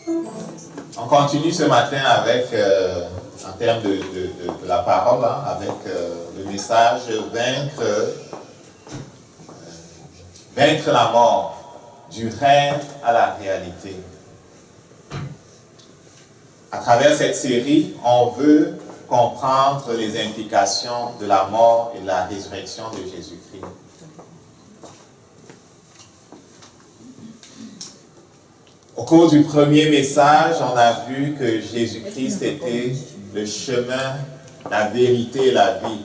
On continue ce matin avec, en termes de la parole, avec le message vaincre la mort, du rêve à la réalité. À travers cette série, on veut comprendre les implications de la mort et de la résurrection de Jésus-Christ. Au cours du premier message, on a vu que Jésus-Christ était le chemin, la vérité et la vie.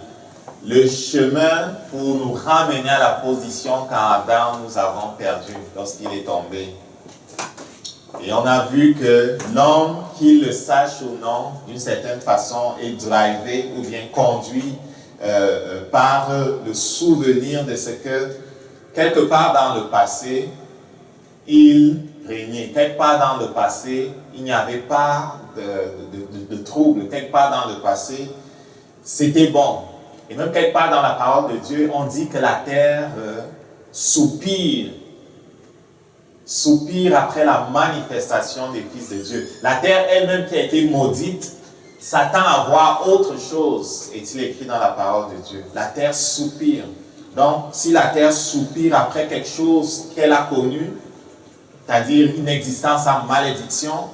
Le chemin pour nous ramener à la position qu'Adam nous avons perdu lorsqu'il est tombé. Et on a vu que l'homme, qu'il le sache ou non, d'une certaine façon, est drivé ou bien conduit par le souvenir de ce que, quelque part dans le passé, il régnait. Quelque part dans le passé, il n'y avait pas de trouble. Quelque part dans le passé, c'était bon. Et même quelque part dans la parole de Dieu, on dit que la terre soupire après la manifestation des fils de Dieu. La terre elle-même qui a été maudite s'attend à voir autre chose, est-il écrit dans la parole de Dieu. La terre soupire. Donc, si la terre soupire après quelque chose qu'elle a connu, c'est-à-dire une existence en malédiction,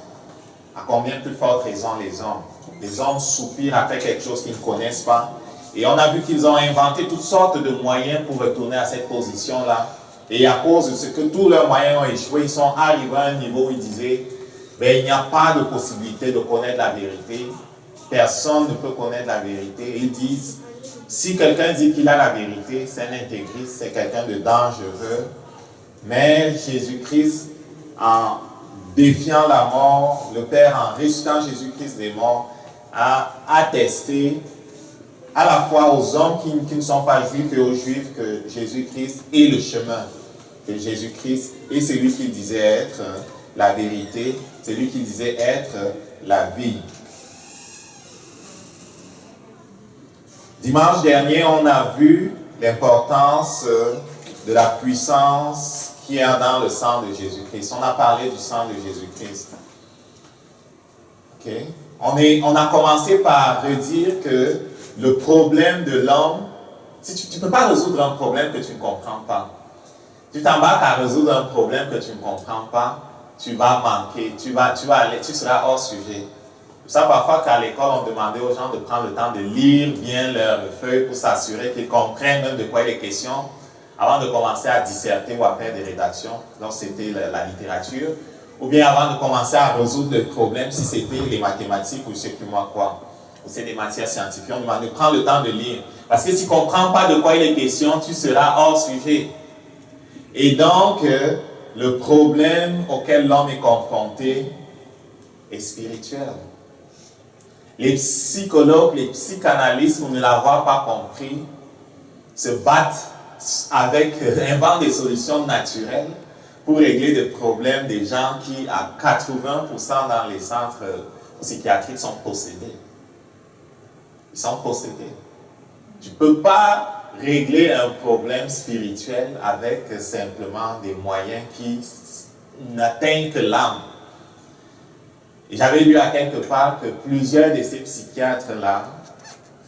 à combien plus forte raison les hommes? Les hommes soupirent après quelque chose qu'ils ne connaissent pas. Et on a vu qu'ils ont inventé toutes sortes de moyens pour retourner à cette position-là. Et à cause de ce que tous leurs moyens ont échoué, ils sont arrivés à un niveau où ils disaient, il n'y a pas de possibilité de connaître la vérité. Personne ne peut connaître la vérité. Et ils disent, si quelqu'un dit qu'il a la vérité, c'est un intégriste, c'est quelqu'un de dangereux. Mais Jésus-Christ, en défiant la mort, le Père, en ressuscitant Jésus-Christ des morts, a attesté à la fois aux hommes qui ne sont pas juifs et aux juifs que Jésus-Christ est le chemin, que Jésus-Christ est celui qu'il disait être la vérité, celui qu'il disait être la vie. Dimanche dernier, on a vu l'importance de la puissance qui est dans le sang de Jésus-Christ. On a parlé du sang de Jésus-Christ. Okay? On a commencé par redire que le problème de l'homme, si tu ne peux pas résoudre un problème que tu ne comprends pas. Tu t'embarques à résoudre un problème que tu ne comprends pas, tu vas manquer, tu seras hors sujet. C'est ça parfois qu'à l'école, on demandait aux gens de prendre le temps de lire bien leurs feuilles pour s'assurer qu'ils comprennent même de quoi il est question avant de commencer à disserter ou à faire des rédactions. Donc c'était la littérature. Ou bien avant de commencer à résoudre le problème si c'était les mathématiques ou je ne sais plus moi quoi. Ou c'est des matières scientifiques, on demande de prendre le temps de lire. Parce que si tu ne comprends pas de quoi il est question, tu seras hors sujet. Et donc, le problème auquel l'homme est confronté est spirituel. Les psychologues, les psychanalystes, pour ne l'avoir pas compris, se battent inventent des solutions naturelles pour régler des problèmes des gens qui, à 80% dans les centres psychiatriques, sont possédés. Ils sont possédés. Tu ne peux pas régler un problème spirituel avec simplement des moyens qui n'atteignent que l'âme. Et j'avais lu à quelque part que plusieurs de ces psychiatres-là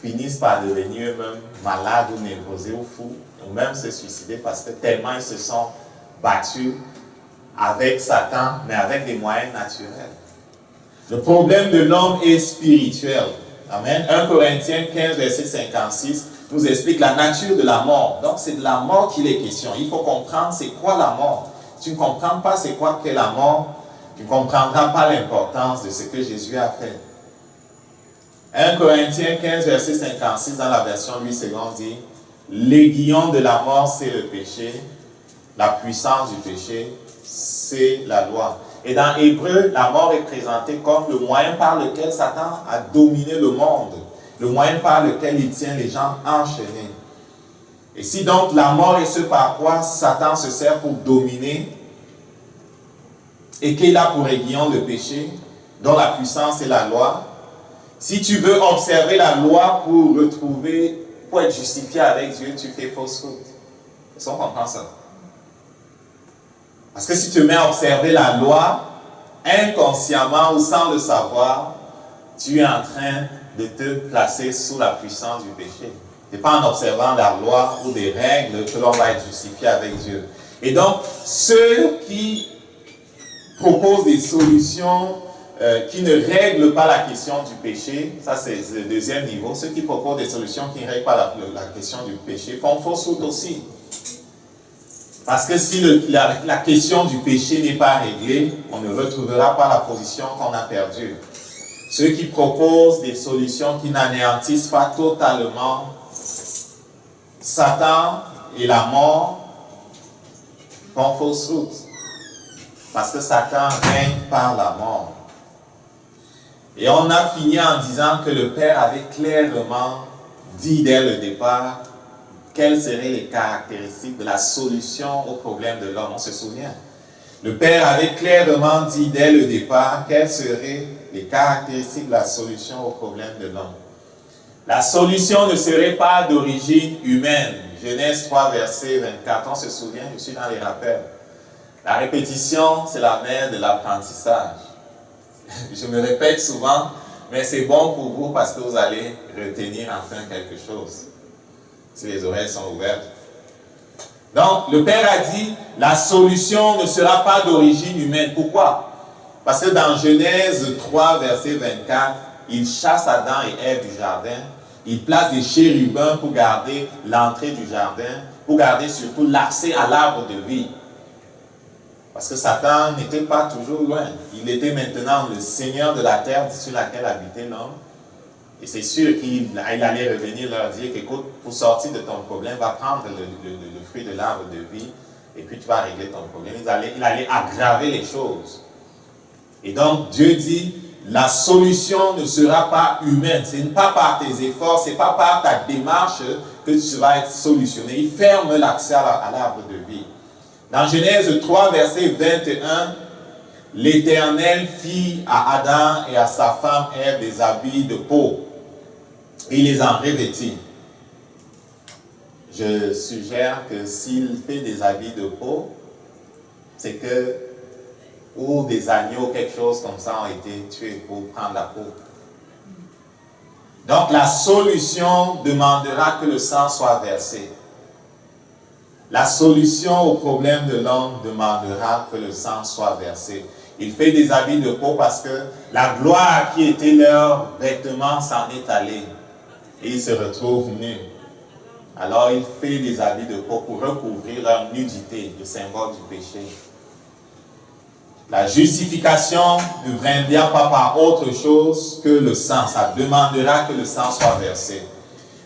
finissent par devenir eux-mêmes malades ou névrosés ou fous, ou même se suicider parce que tellement ils se sont battus avec Satan, mais avec des moyens naturels. Le problème de l'homme est spirituel. Amen. 1 Corinthiens 15, verset 56, nous explique la nature de la mort. Donc, c'est de la mort qu'il est question. Il faut comprendre c'est quoi la mort. Si tu ne comprends pas c'est quoi qu'est la mort, tu ne comprendras pas l'importance de ce que Jésus a fait. 1 Corinthiens 15, verset 56, dans la version 8 secondes, dit « L'aiguillon de la mort, c'est le péché. La puissance du péché, c'est la loi. » Et dans Hébreu, la mort est présentée comme le moyen par lequel Satan a dominé le monde, le moyen par lequel il tient les gens enchaînés. Et si donc la mort est ce par quoi Satan se sert pour dominer, et qu'il a pour aiguillon le péché, dont la puissance est la loi, si tu veux observer la loi pour être justifié avec Dieu, tu fais fausse route. Est-ce qu'on comprend ça? Parce que si tu mets à observer la loi, inconsciemment ou sans le savoir, tu es en train de te placer sous la puissance du péché. Ce n'est pas en observant la loi ou des règles que l'on va être justifié avec Dieu. Et donc, ceux qui proposent des solutions qui ne règlent pas la question du péché, ça c'est le deuxième niveau, ceux qui proposent des solutions qui ne règlent pas la question du péché font fausse route aussi. Parce que si la question du péché n'est pas réglée, on ne retrouvera pas la position qu'on a perdue. Ceux qui proposent des solutions qui n'anéantissent pas totalement Satan et la mort font fausse route. Parce que Satan règne par la mort. Et on a fini en disant que le Père avait clairement dit dès le départ quelles seraient les caractéristiques de la solution au problème de l'homme. On se souvient. Le Père avait clairement dit dès le départ quelles seraient les caractéristiques de la solution au problème de l'homme. La solution ne serait pas d'origine humaine. Genèse 3, verset 24. On se souvient, je suis dans les rappels. La répétition, c'est la mère de l'apprentissage. Je me répète souvent, mais c'est bon pour vous parce que vous allez retenir enfin quelque chose. Si les oreilles sont ouvertes. Donc, le Père a dit, la solution ne sera pas d'origine humaine. Pourquoi? Parce que dans Genèse 3, verset 24, il chasse Adam et Ève du jardin. Il place des chérubins pour garder l'entrée du jardin, pour garder surtout l'accès à l'arbre de vie. Parce que Satan n'était pas toujours loin. Il était maintenant le Seigneur de la terre sur laquelle habitait l'homme. Et c'est sûr qu'il allait revenir leur dire qu'écoute, pour sortir de ton problème, va prendre le fruit de l'arbre de vie et puis tu vas régler ton problème. Il allait aggraver les choses. Et donc Dieu dit, la solution ne sera pas humaine. Ce n'est pas par tes efforts, ce n'est pas par ta démarche que tu vas être solutionné. Il ferme l'accès à l'arbre de vie. Dans Genèse 3, verset 21, l'Éternel fit à Adam et à sa femme Ève des habits de peau. Il les en revêtit. Je suggère que s'il fait des habits de peau, c'est que, ou des agneaux, quelque chose comme ça ont été tués pour prendre la peau. Donc la solution demandera que le sang soit versé. La solution au problème de l'homme demandera que le sang soit versé. Il fait des habits de peau parce que la gloire qui était leur vêtement s'en est allée. Et ils se retrouvent nus. Alors il fait des habits de peau pour recouvrir leur nudité, le symbole du péché. La justification ne viendra pas par autre chose que le sang. Ça demandera que le sang soit versé.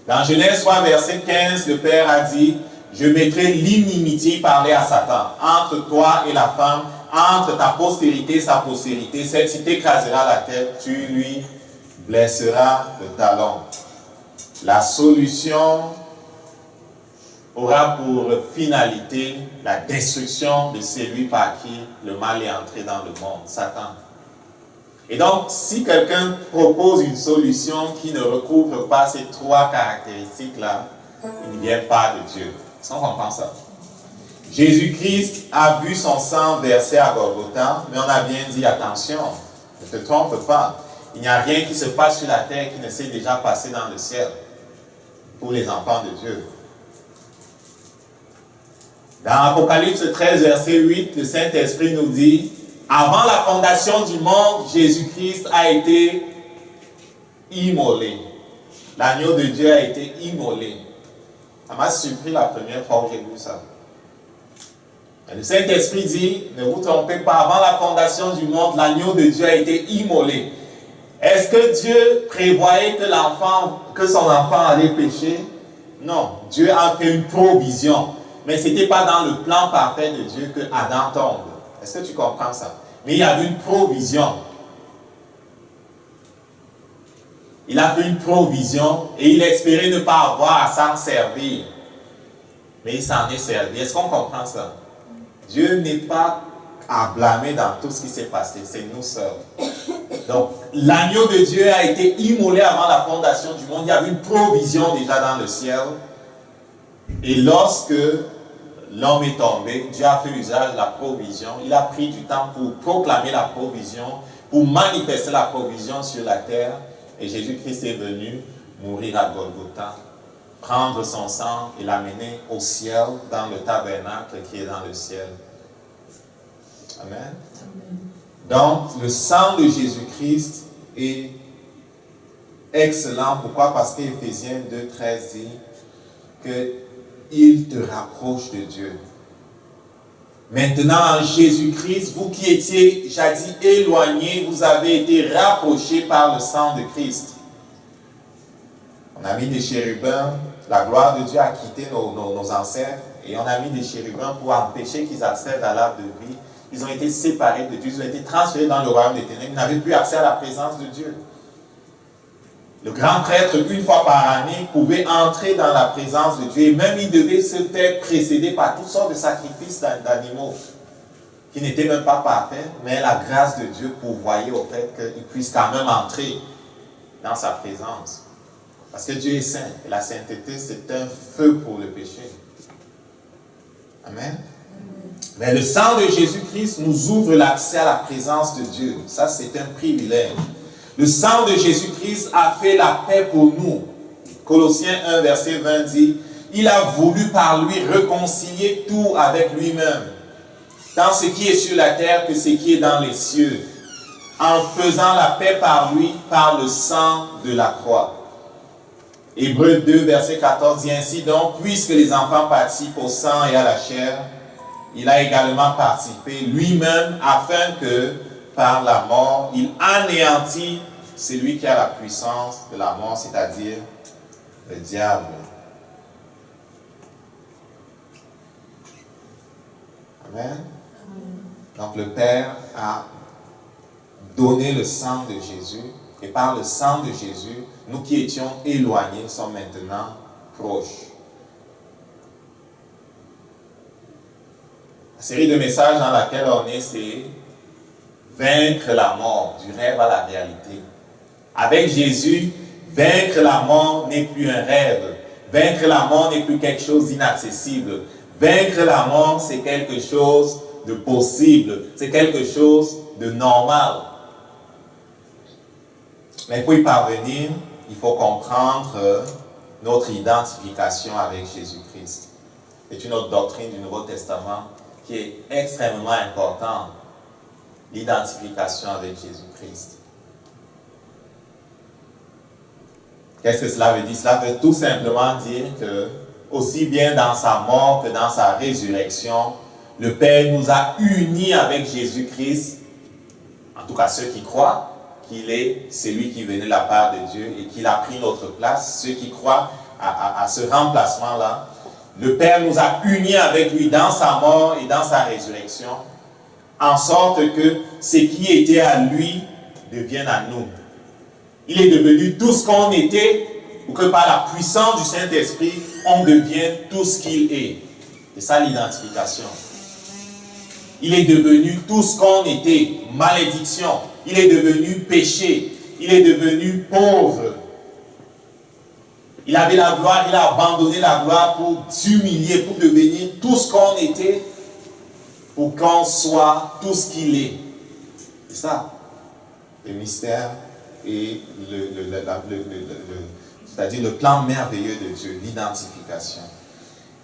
Dans Genèse 3, verset 15, le Père a dit, je mettrai l'inimitié, parler à Satan, entre toi et la femme, entre ta postérité et sa postérité. Celle-ci t'écrasera la tête, tu lui blesseras le talon. La solution aura pour finalité la destruction de celui par qui le mal est entré dans le monde, Satan. Et donc, si quelqu'un propose une solution qui ne recouvre pas ces trois caractéristiques-là, il ne vient pas de Dieu. Est-ce qu'on comprend ça? Jésus-Christ a vu son sang versé à Golgotha, mais on a bien dit, attention, ne te trompe pas. Il n'y a rien qui se passe sur la terre qui ne s'est déjà passé dans le ciel pour les enfants de Dieu. Dans Apocalypse 13, verset 8, le Saint-Esprit nous dit, avant la fondation du monde, Jésus-Christ a été immolé. L'agneau de Dieu a été immolé. Ça m'a surpris la première fois où j'ai vu ça. Et le Saint-Esprit dit, ne vous trompez pas, avant la fondation du monde, l'agneau de Dieu a été immolé. Est-ce que Dieu prévoyait que son enfant allait pécher? Non, Dieu a fait une provision. Mais ce n'était pas dans le plan parfait de Dieu que Adam tombe. Est-ce que tu comprends ça? Mais il y avait une provision. Il a fait une provision et il espérait ne pas avoir à s'en servir. Mais il s'en est servi. Est-ce qu'on comprend ça? Dieu n'est pas à blâmer dans tout ce qui s'est passé. C'est nous seuls. Donc, l'agneau de Dieu a été immolé avant la fondation du monde. Il y avait une provision déjà dans le ciel. Et lorsque l'homme est tombé, Dieu a fait usage de la provision. Il a pris du temps pour proclamer la provision, pour manifester la provision sur la terre. Et Jésus-Christ est venu mourir à Golgotha, prendre son sang et l'amener au ciel, dans le tabernacle qui est dans le ciel. Amen. Donc, le sang de Jésus-Christ est excellent. Pourquoi? Parce qu'Éphésiens 2,13 dit qu'il te rapproche de Dieu. Maintenant, en Jésus-Christ, vous qui étiez jadis éloignés, vous avez été rapprochés par le sang de Christ. On a mis des chérubins, la gloire de Dieu a quitté nos ancêtres, et on a mis des chérubins pour empêcher qu'ils accèdent à l'arbre de vie. Ils ont été séparés de Dieu, ils ont été transférés dans le royaume des ténèbres, ils n'avaient plus accès à la présence de Dieu. Le grand prêtre, une fois par année, pouvait entrer dans la présence de Dieu, et même il devait se faire précéder par toutes sortes de sacrifices d'animaux, qui n'étaient même pas parfaits, mais la grâce de Dieu pourvoyait au fait qu'il puisse quand même entrer dans sa présence. Parce que Dieu est saint, et la sainteté, c'est un feu pour le péché. Amen. Mais le sang de Jésus-Christ nous ouvre l'accès à la présence de Dieu. Ça, c'est un privilège. Le sang de Jésus-Christ a fait la paix pour nous. Colossiens 1, verset 20 dit, « Il a voulu par lui réconcilier tout avec lui-même, dans ce qui est sur la terre que ce qui est dans les cieux, en faisant la paix par lui, par le sang de la croix. » Hébreux 2, verset 14 dit ainsi, donc, puisque les enfants participent au sang et à la chair, il a également participé lui-même afin que, par la mort, il anéantit celui qui a la puissance de la mort, c'est-à-dire le diable. Amen. Donc le Père a donné le sang de Jésus, et par le sang de Jésus, nous qui étions éloignés sommes maintenant proches. La série de messages dans laquelle on est, c'est vaincre la mort, du rêve à la réalité. Avec Jésus, vaincre la mort n'est plus un rêve. Vaincre la mort n'est plus quelque chose d'inaccessible. Vaincre la mort, c'est quelque chose de possible. C'est quelque chose de normal. Mais pour y parvenir, il faut comprendre notre identification avec Jésus-Christ. C'est une autre doctrine du Nouveau Testament qui est extrêmement importante. L'identification avec Jésus-Christ. Qu'est-ce que cela veut dire? Cela veut tout simplement dire que, aussi bien dans sa mort que dans sa résurrection, le Père nous a unis avec Jésus-Christ, en tout cas ceux qui croient qu'il est celui qui venait de la part de Dieu et qu'il a pris notre place, ceux qui croient à ce remplacement-là. Le Père nous a unis avec lui dans sa mort et dans sa résurrection, en sorte que ce qui était à lui devienne à nous. Il est devenu tout ce qu'on était, ou que par la puissance du Saint-Esprit, on devienne tout ce qu'il est. C'est ça l'identification. Il est devenu tout ce qu'on était, malédiction. Il est devenu péché. Il est devenu pauvre. Il avait la gloire, il a abandonné la gloire pour s'humilier, pour devenir tout ce qu'on était, pour qu'on soit tout ce qu'il est. C'est ça, le mystère et c'est-à-dire le plan merveilleux de Dieu, l'identification.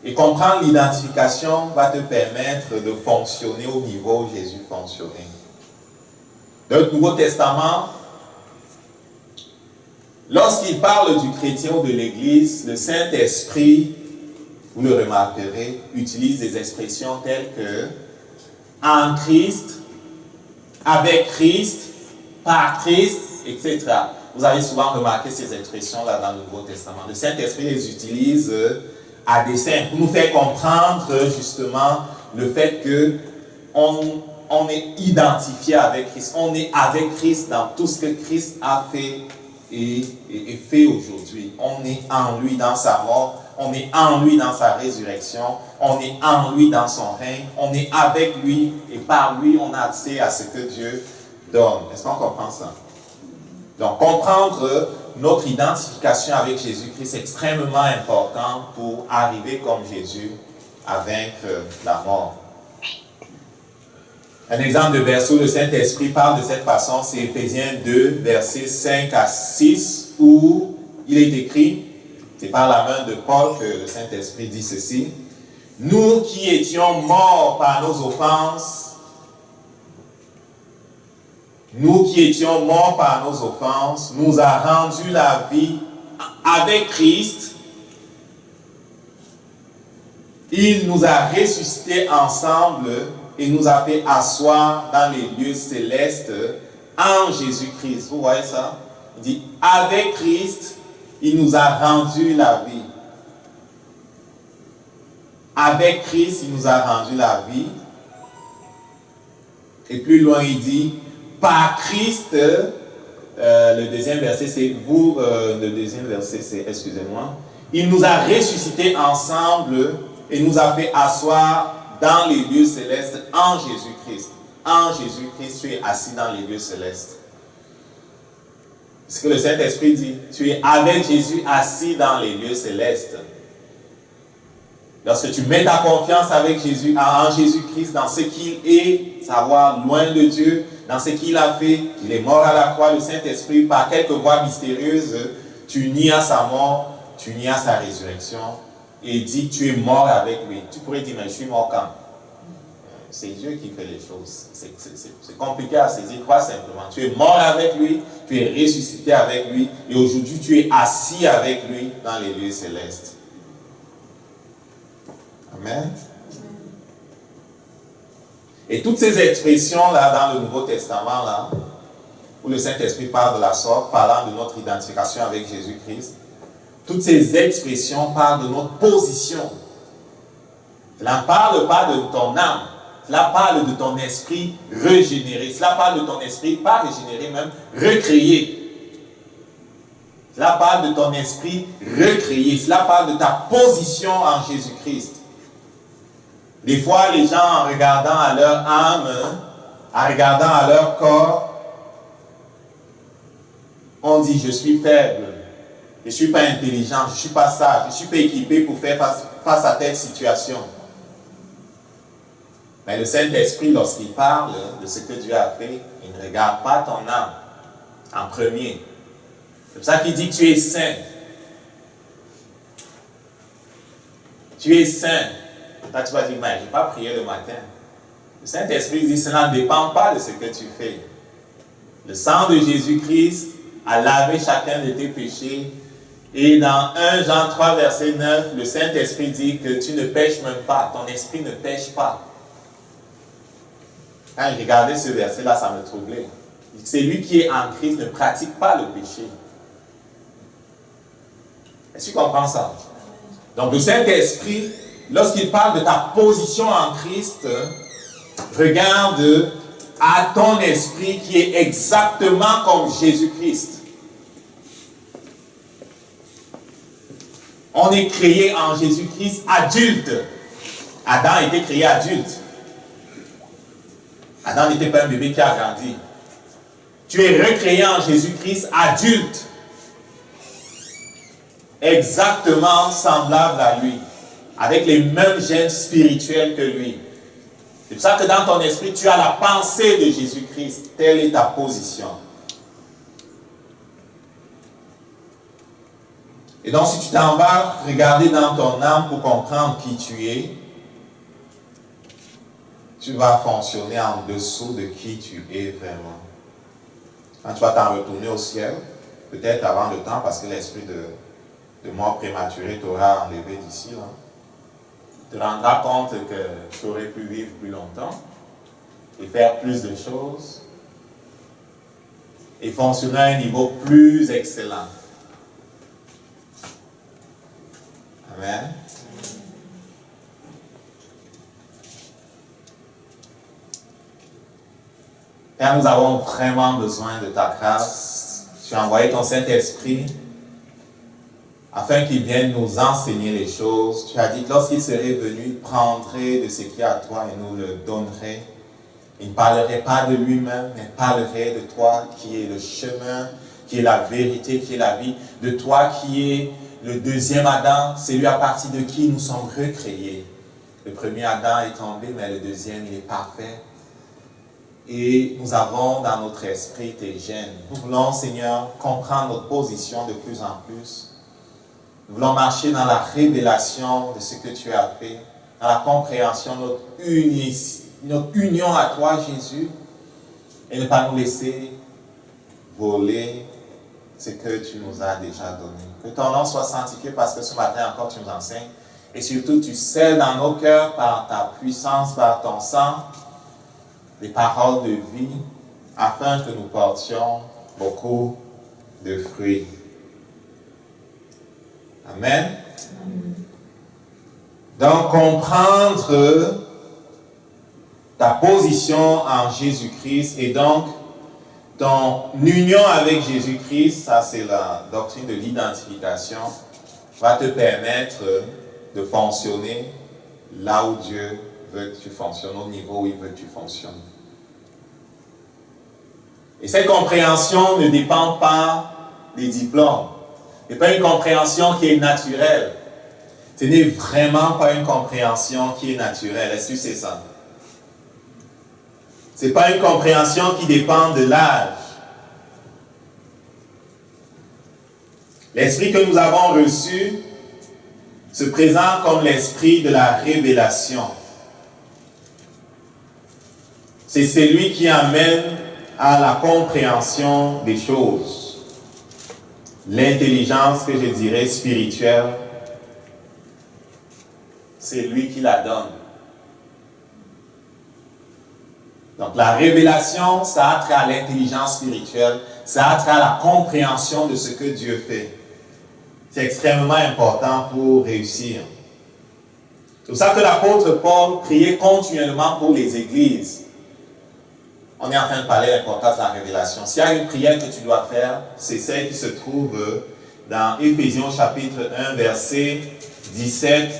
Et comprendre l'identification va te permettre de fonctionner au niveau où Jésus fonctionnait. Dans le Nouveau Testament, lorsqu'il parle du chrétien ou de l'Église, le Saint-Esprit, vous le remarquerez, utilise des expressions telles que en Christ, avec Christ, par Christ, etc. Vous avez souvent remarqué ces expressions-là dans le Nouveau Testament. Le Saint-Esprit les utilise à dessein pour nous faire comprendre justement le fait qu'on est identifié avec Christ. On est avec Christ dans tout ce que Christ a fait et fait aujourd'hui. On est en lui dans sa mort. On est en lui dans sa résurrection. On est en lui dans son règne. On est avec lui et par lui, on a accès à ce que Dieu donne. Est-ce qu'on comprend ça? Donc, comprendre notre identification avec Jésus-Christ est extrêmement important pour arriver comme Jésus à vaincre la mort. Un exemple de verset où le Saint-Esprit parle de cette façon, c'est Éphésiens 2, versets 5 à 6, où il est écrit, c'est par la main de Paul que le Saint-Esprit dit ceci: « Nous qui étions morts par nos offenses, nous a rendu la vie avec Christ. Il nous a ressuscités ensemble et nous a fait asseoir dans les lieux célestes en Jésus-Christ. » Vous voyez ça? Il dit, avec Christ, il nous a rendu la vie. Avec Christ, il nous a rendu la vie. Et plus loin, il dit, par Christ, le deuxième verset, c'est vous, le deuxième verset, c'est, excusez-moi, il nous a ressuscités ensemble et nous a fait asseoir dans les lieux célestes en Jésus-Christ. En Jésus-Christ, tu es assis dans les lieux célestes. C'est ce que le Saint-Esprit dit. Tu es avec Jésus assis dans les lieux célestes. Lorsque tu mets ta confiance avec Jésus, en Jésus-Christ, dans ce qu'il est, savoir loin de Dieu, dans ce qu'il a fait, qu'il est mort à la croix, le Saint-Esprit, par quelques voies mystérieuses, tu nies à sa mort, tu nies à sa résurrection, et dit que tu es mort avec lui. Tu pourrais dire, mais je suis mort quand? C'est Dieu qui fait les choses. C'est compliqué à saisir. Crois simplement. Tu es mort avec lui, tu es ressuscité avec lui, et aujourd'hui tu es assis avec lui dans les lieux célestes. Amen. Et toutes ces expressions-là dans le Nouveau Testament, là, où le Saint-Esprit parle de la sorte, parlant de notre identification avec Jésus-Christ, toutes ces expressions parlent de notre position. Cela ne parle pas de ton âme, cela parle de ton esprit régénéré, cela parle de ton esprit, pas régénéré même, recréé. Cela parle de ton esprit recréé, cela parle de ta position en Jésus-Christ. Des fois, les gens, en regardant à leur âme, en regardant à leur corps, on dit, je suis faible, je ne suis pas intelligent, je ne suis pas sage, je ne suis pas équipé pour faire face à telle situation. Mais le Saint-Esprit, lorsqu'il parle de ce que Dieu a fait, il ne regarde pas ton âme en premier. C'est pour ça qu'il dit que tu es saint. Tu es saint. Là, tu vas dire, mais je n'ai pas prié le matin. Le Saint-Esprit dit, cela ne dépend pas de ce que tu fais. Le sang de Jésus-Christ a lavé chacun de tes péchés. Et dans 1 Jean 3, verset 9, le Saint-Esprit dit que tu ne pêches même pas. Ton esprit ne pêche pas. Quand je regardais ce verset-là, ça me troublait. C'est lui qui est en Christ ne pratique pas le péché. Est-ce que tu comprends ça? Donc le Saint-Esprit, lorsqu'il parle de ta position en Christ, regarde à ton esprit qui est exactement comme Jésus-Christ. On est créé en Jésus-Christ adulte. Adam a été créé adulte. Adam n'était pas un bébé qui a grandi. Tu es recréé en Jésus-Christ adulte. Exactement semblable à lui. Avec les mêmes gènes spirituels que lui. C'est pour ça que dans ton esprit, tu as la pensée de Jésus-Christ. Telle est ta position. Et donc, si tu t'en vas regarder dans ton âme pour comprendre qui tu es, tu vas fonctionner en dessous de qui tu es vraiment. Quand tu vas t'en retourner au ciel, peut-être avant le temps, parce que l'esprit de mort prématurée t'aura enlevé d'ici, là. Tu te rendras compte que tu aurais pu vivre plus longtemps et faire plus de choses et fonctionner à un niveau plus excellent. Amen. Père, nous avons vraiment besoin de ta grâce. Tu as envoyé ton Saint-Esprit afin qu'il vienne nous enseigner les choses. Tu as dit que lorsqu'il serait venu, il prendrait de ce qui est à toi et nous le donnerait. Il ne parlerait pas de lui-même, mais parlerait de toi qui est le chemin, qui est la vérité, qui est la vie, de toi qui est le deuxième Adam, celui à partir de qui nous sommes recréés. Le premier Adam est tombé, mais le deuxième, il est parfait. Et nous avons dans notre esprit tes gènes. Nous voulons, Seigneur, comprendre notre position de plus en plus. Nous voulons marcher dans la révélation de ce que tu as fait, dans la compréhension de notre union à toi, Jésus, et ne pas nous laisser voler ce que tu nous as déjà donné. Que ton nom soit sanctifié parce que ce matin encore tu nous enseignes. Et surtout, tu scelles dans nos cœurs par ta puissance, par ton sang, les paroles de vie, afin que nous portions beaucoup de fruits. Amen. Donc, comprendre ta position en Jésus-Christ et donc ton union avec Jésus-Christ, ça c'est la doctrine de l'identification, va te permettre de fonctionner là où Dieu veut que tu fonctionnes, au niveau où il veut que tu fonctionnes. Et cette compréhension ne dépend pas des diplômes. Ce n'est pas une compréhension qui est naturelle. Ce n'est vraiment pas une compréhension qui est naturelle. Est-ce que c'est ça? Ce n'est pas une compréhension qui dépend de l'âge. L'esprit que nous avons reçu se présente comme l'esprit de la révélation. C'est celui qui amène à la compréhension des choses. L'intelligence que je dirais spirituelle, c'est lui qui la donne. Donc la révélation, ça a trait à l'intelligence spirituelle, ça a trait à la compréhension de ce que Dieu fait. C'est extrêmement important pour réussir. C'est pour ça que l'apôtre Paul priait continuellement pour les églises. On est en train de parler de l'importance de la révélation. S'il y a une prière que tu dois faire, c'est celle qui se trouve dans Éphésiens chapitre 1, versets 17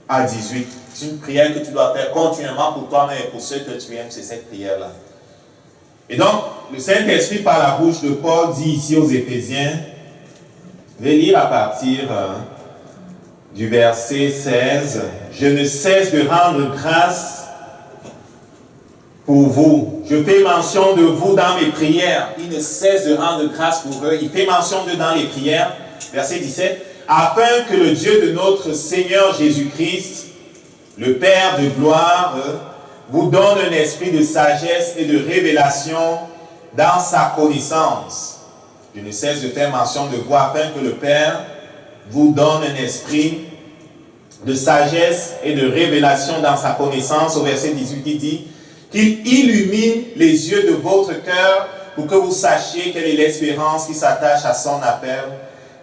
à 18. C'est une prière que tu dois faire continuellement pour toi-même et pour ceux que tu aimes, c'est cette prière-là. Et donc, le Saint-Esprit par la bouche de Paul dit ici aux Éphésiens, je vais lire à partir du verset 16, « Je ne cesse de rendre grâce pour vous. Je fais mention de vous dans mes prières. » Il ne cesse de rendre grâce pour eux. Il fait mention d'eux dans les prières. Verset 17, « Afin que le Dieu de notre Seigneur Jésus-Christ, le Père de gloire, vous donne un esprit de sagesse et de révélation dans sa connaissance. » Je ne cesse de faire mention de vous afin que le Père vous donne un esprit de sagesse et de révélation dans sa connaissance. Au verset 18, il dit qu'il illumine les yeux de votre cœur pour que vous sachiez quelle est l'espérance qui s'attache à son appel,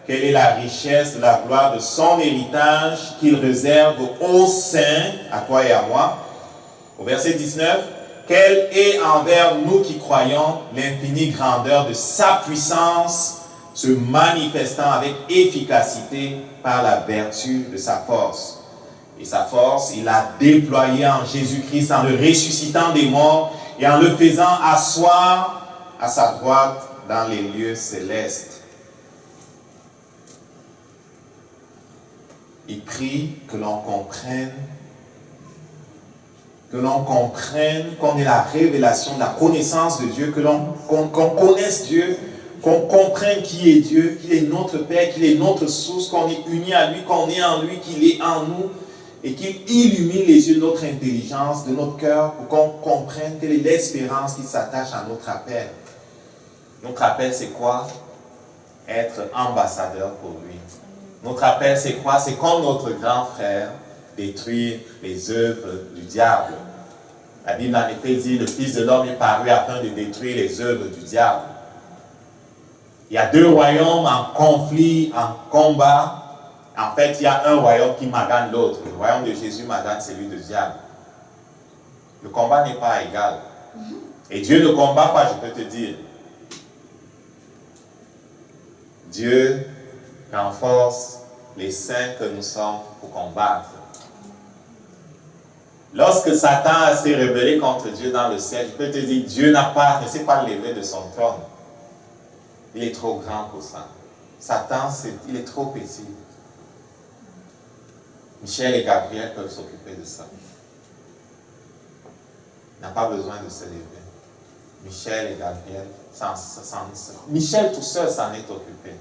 quelle est la richesse de la gloire de son héritage qu'il réserve aux saints, à toi et à moi. Au verset 19, quelle est envers nous qui croyons l'infinie grandeur de sa puissance, se manifestant avec efficacité par la vertu de sa force. Et sa force, il l'a déployée en Jésus-Christ, en le ressuscitant des morts et en le faisant asseoir à sa droite dans les lieux célestes. Il prie que l'on comprenne, qu'on ait la révélation, la connaissance de Dieu, qu'on connaisse Dieu, qu'on comprenne qui est Dieu, qu'il est notre Père, qu'il est notre source, qu'on est unis à lui, qu'on est en lui, qu'il est en nous, et qu'il illumine les yeux de notre intelligence, de notre cœur, pour qu'on comprenne quelle est l'espérance qui s'attache à notre appel. Notre appel, c'est quoi? Être ambassadeur pour lui. Notre appel, c'est quoi? C'est comme notre grand frère, détruire les œuvres du diable. La Bible en effet dit, le Fils de l'homme est paru afin de détruire les œuvres du diable. Il y a deux royaumes en conflit, en combat. En fait, il y a un royaume qui magane l'autre. Le royaume de Jésus magane celui du diable. Le combat n'est pas égal. Et Dieu ne combat pas, je peux te dire. Dieu renforce les saints que nous sommes pour combattre. Lorsque Satan s'est rebellé contre Dieu dans le ciel, je peux te dire, Dieu ne s'est pas levé de son trône. Il est trop grand pour ça. Satan, il est trop petit. Michel et Gabriel peuvent s'occuper de ça. Il n'a pas besoin de se lever. Michel et Gabriel, Michel tout seul s'en est occupé.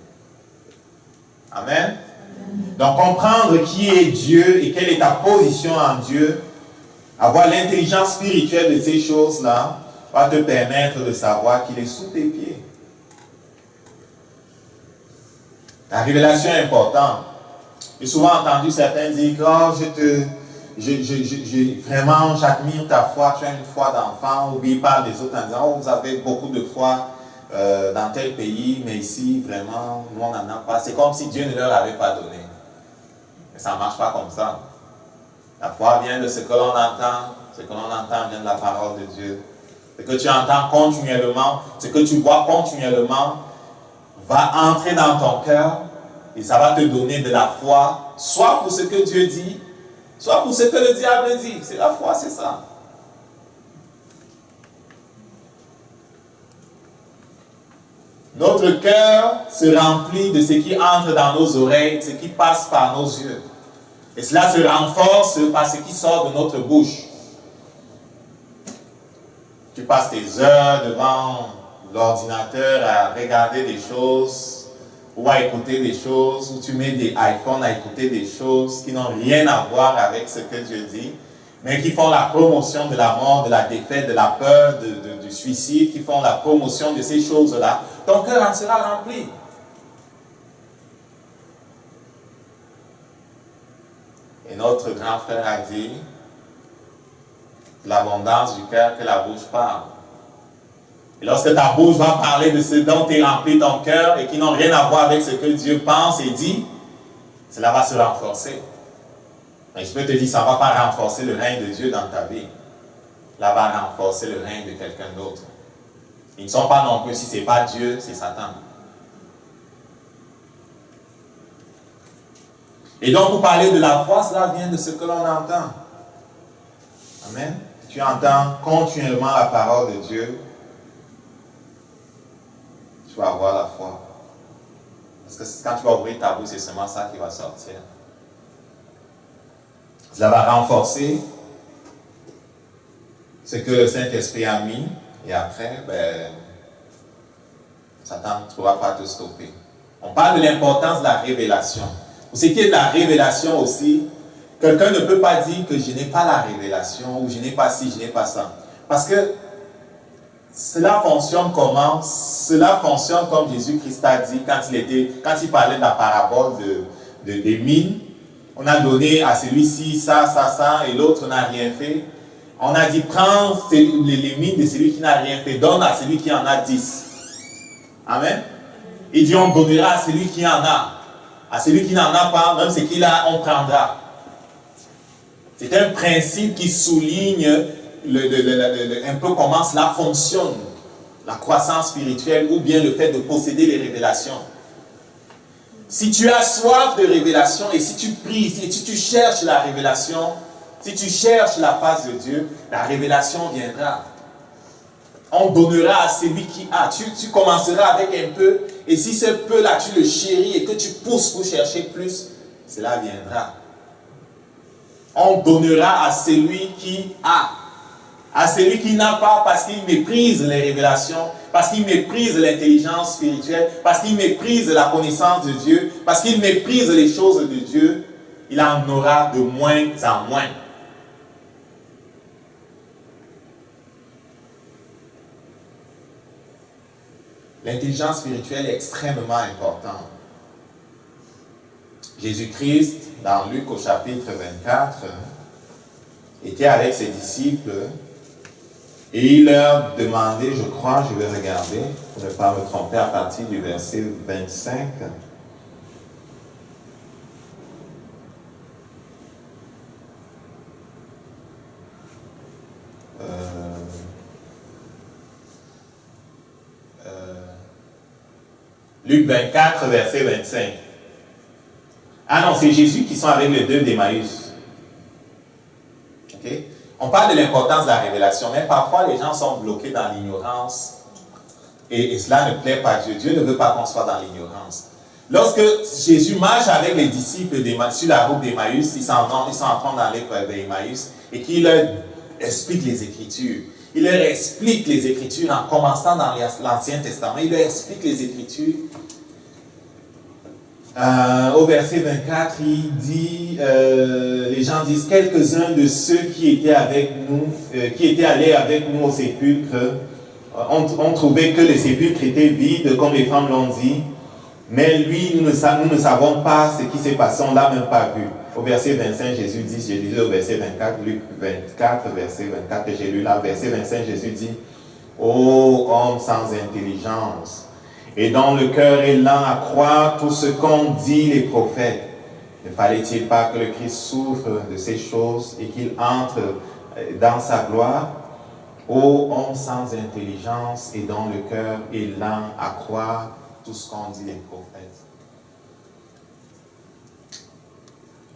Amen. Donc comprendre qui est Dieu et quelle est ta position en Dieu, avoir l'intelligence spirituelle de ces choses-là, va te permettre de savoir qu'il est sous tes pieds. La révélation est importante. J'ai souvent entendu certains dire « Oh, vraiment, j'admire ta foi, tu as une foi d'enfant. » Ou bien ils parlent des autres en disant « Oh, vous avez beaucoup de foi dans tel pays, mais ici, vraiment, nous, on n'en a pas. » C'est comme si Dieu ne leur avait pas donné. Mais ça ne marche pas comme ça. La foi vient de ce que l'on entend. Ce que l'on entend vient de la parole de Dieu. Ce que tu entends continuellement, ce que tu vois continuellement, va entrer dans ton cœur et ça va te donner de la foi, soit pour ce que Dieu dit, soit pour ce que le diable dit. C'est la foi, c'est ça. Notre cœur se remplit de ce qui entre dans nos oreilles, ce qui passe par nos yeux. Et cela se renforce par ce qui sort de notre bouche. Tu passes tes heures devant l'ordinateur à regarder des choses ou à écouter des choses, ou tu mets des iPhones à écouter des choses qui n'ont rien à voir avec ce que Dieu dit, mais qui font la promotion de la mort, de la défaite, de la peur, du suicide, qui font la promotion de ces choses-là, ton cœur en sera rempli. Et notre grand frère a dit, l'abondance du cœur que la bouche parle. Et lorsque ta bouche va parler de ce dont est rempli ton cœur et qui n'ont rien à voir avec ce que Dieu pense et dit, cela va se renforcer. Mais je peux te dire, ça ne va pas renforcer le règne de Dieu dans ta vie. Cela va renforcer le règne de quelqu'un d'autre. Ils ne sont pas non plus, si ce n'est pas Dieu, c'est Satan. Et donc, pour parler de la foi, cela vient de ce que l'on entend. Amen. Tu entends continuellement la parole de Dieu, tu vas avoir la foi. Parce que quand tu vas ouvrir ta bouche, c'est seulement ça qui va sortir. Cela va renforcer ce que le Saint-Esprit a mis, et après, Satan ne pourra pas te stopper. On parle de l'importance de la révélation. Pour ce qui est de la révélation aussi, quelqu'un ne peut pas dire que je n'ai pas la révélation, ou je n'ai pas ci, je n'ai pas ça. Parce que cela fonctionne comment? Cela fonctionne comme Jésus-Christ a dit quand il parlait de la parabole des mines. On a donné à celui-ci ça, ça, ça, et l'autre n'a rien fait. On a dit, prends les mines de celui qui n'a rien fait, donne à celui qui en a 10. Amen. Il dit, on donnera à celui qui en a. À celui qui n'en a pas, même ce qu'il a, on prendra. C'est un principe qui souligne un peu comment cela fonctionne, la croissance spirituelle ou bien le fait de posséder les révélations. Si tu as soif de révélation et si tu pries, si tu cherches la révélation, si tu cherches la face de Dieu, la révélation viendra. On donnera à celui qui a. Tu commenceras avec un peu et si ce peu-là tu le chéris et que tu pousses pour chercher plus, cela viendra. On donnera à celui qui a. À celui qui n'a pas parce qu'il méprise les révélations, parce qu'il méprise l'intelligence spirituelle, parce qu'il méprise la connaissance de Dieu, parce qu'il méprise les choses de Dieu, il en aura de moins en moins. L'intelligence spirituelle est extrêmement importante. Jésus-Christ, dans Luc au chapitre 24, était avec ses disciples et il leur demandait, je crois, je vais regarder, pour ne pas me tromper, à partir du verset 25. Luc 24, verset 25. Ah non, c'est Jésus qui sont avec les deux d'Emmaüs. Okay? On parle de l'importance de la révélation, mais parfois les gens sont bloqués dans l'ignorance et cela ne plaît pas à Dieu. Dieu ne veut pas qu'on soit dans l'ignorance. Lorsque Jésus marche avec les disciples sur la route d'Emmaüs, ils sont entrant dans l'école d'Emmaüs et qu'il leur explique les Écritures. Il leur explique les Écritures en commençant dans l'Ancien Testament. Il leur explique les Écritures. Au verset 24, il dit, les gens disent, quelques-uns de ceux qui étaient avec nous, qui étaient allés avec nous au sépulcre, ont trouvé que les sépulcres étaient vides, comme les femmes l'ont dit. Mais lui, nous ne savons pas ce qui s'est passé, on ne l'a même pas vu. Au verset 25, Jésus dit, j'ai lu au verset 24, Luc 24, verset 24 que j'ai lu là, verset 25, Jésus dit, ô homme sans intelligence, et dont le cœur est lent à croire tout ce qu'ont dit les prophètes, ne fallait-il pas que le Christ souffre de ces choses et qu'il entre dans sa gloire? Ô homme sans intelligence et dont le cœur est lent à croire tout ce qu'ont dit les prophètes.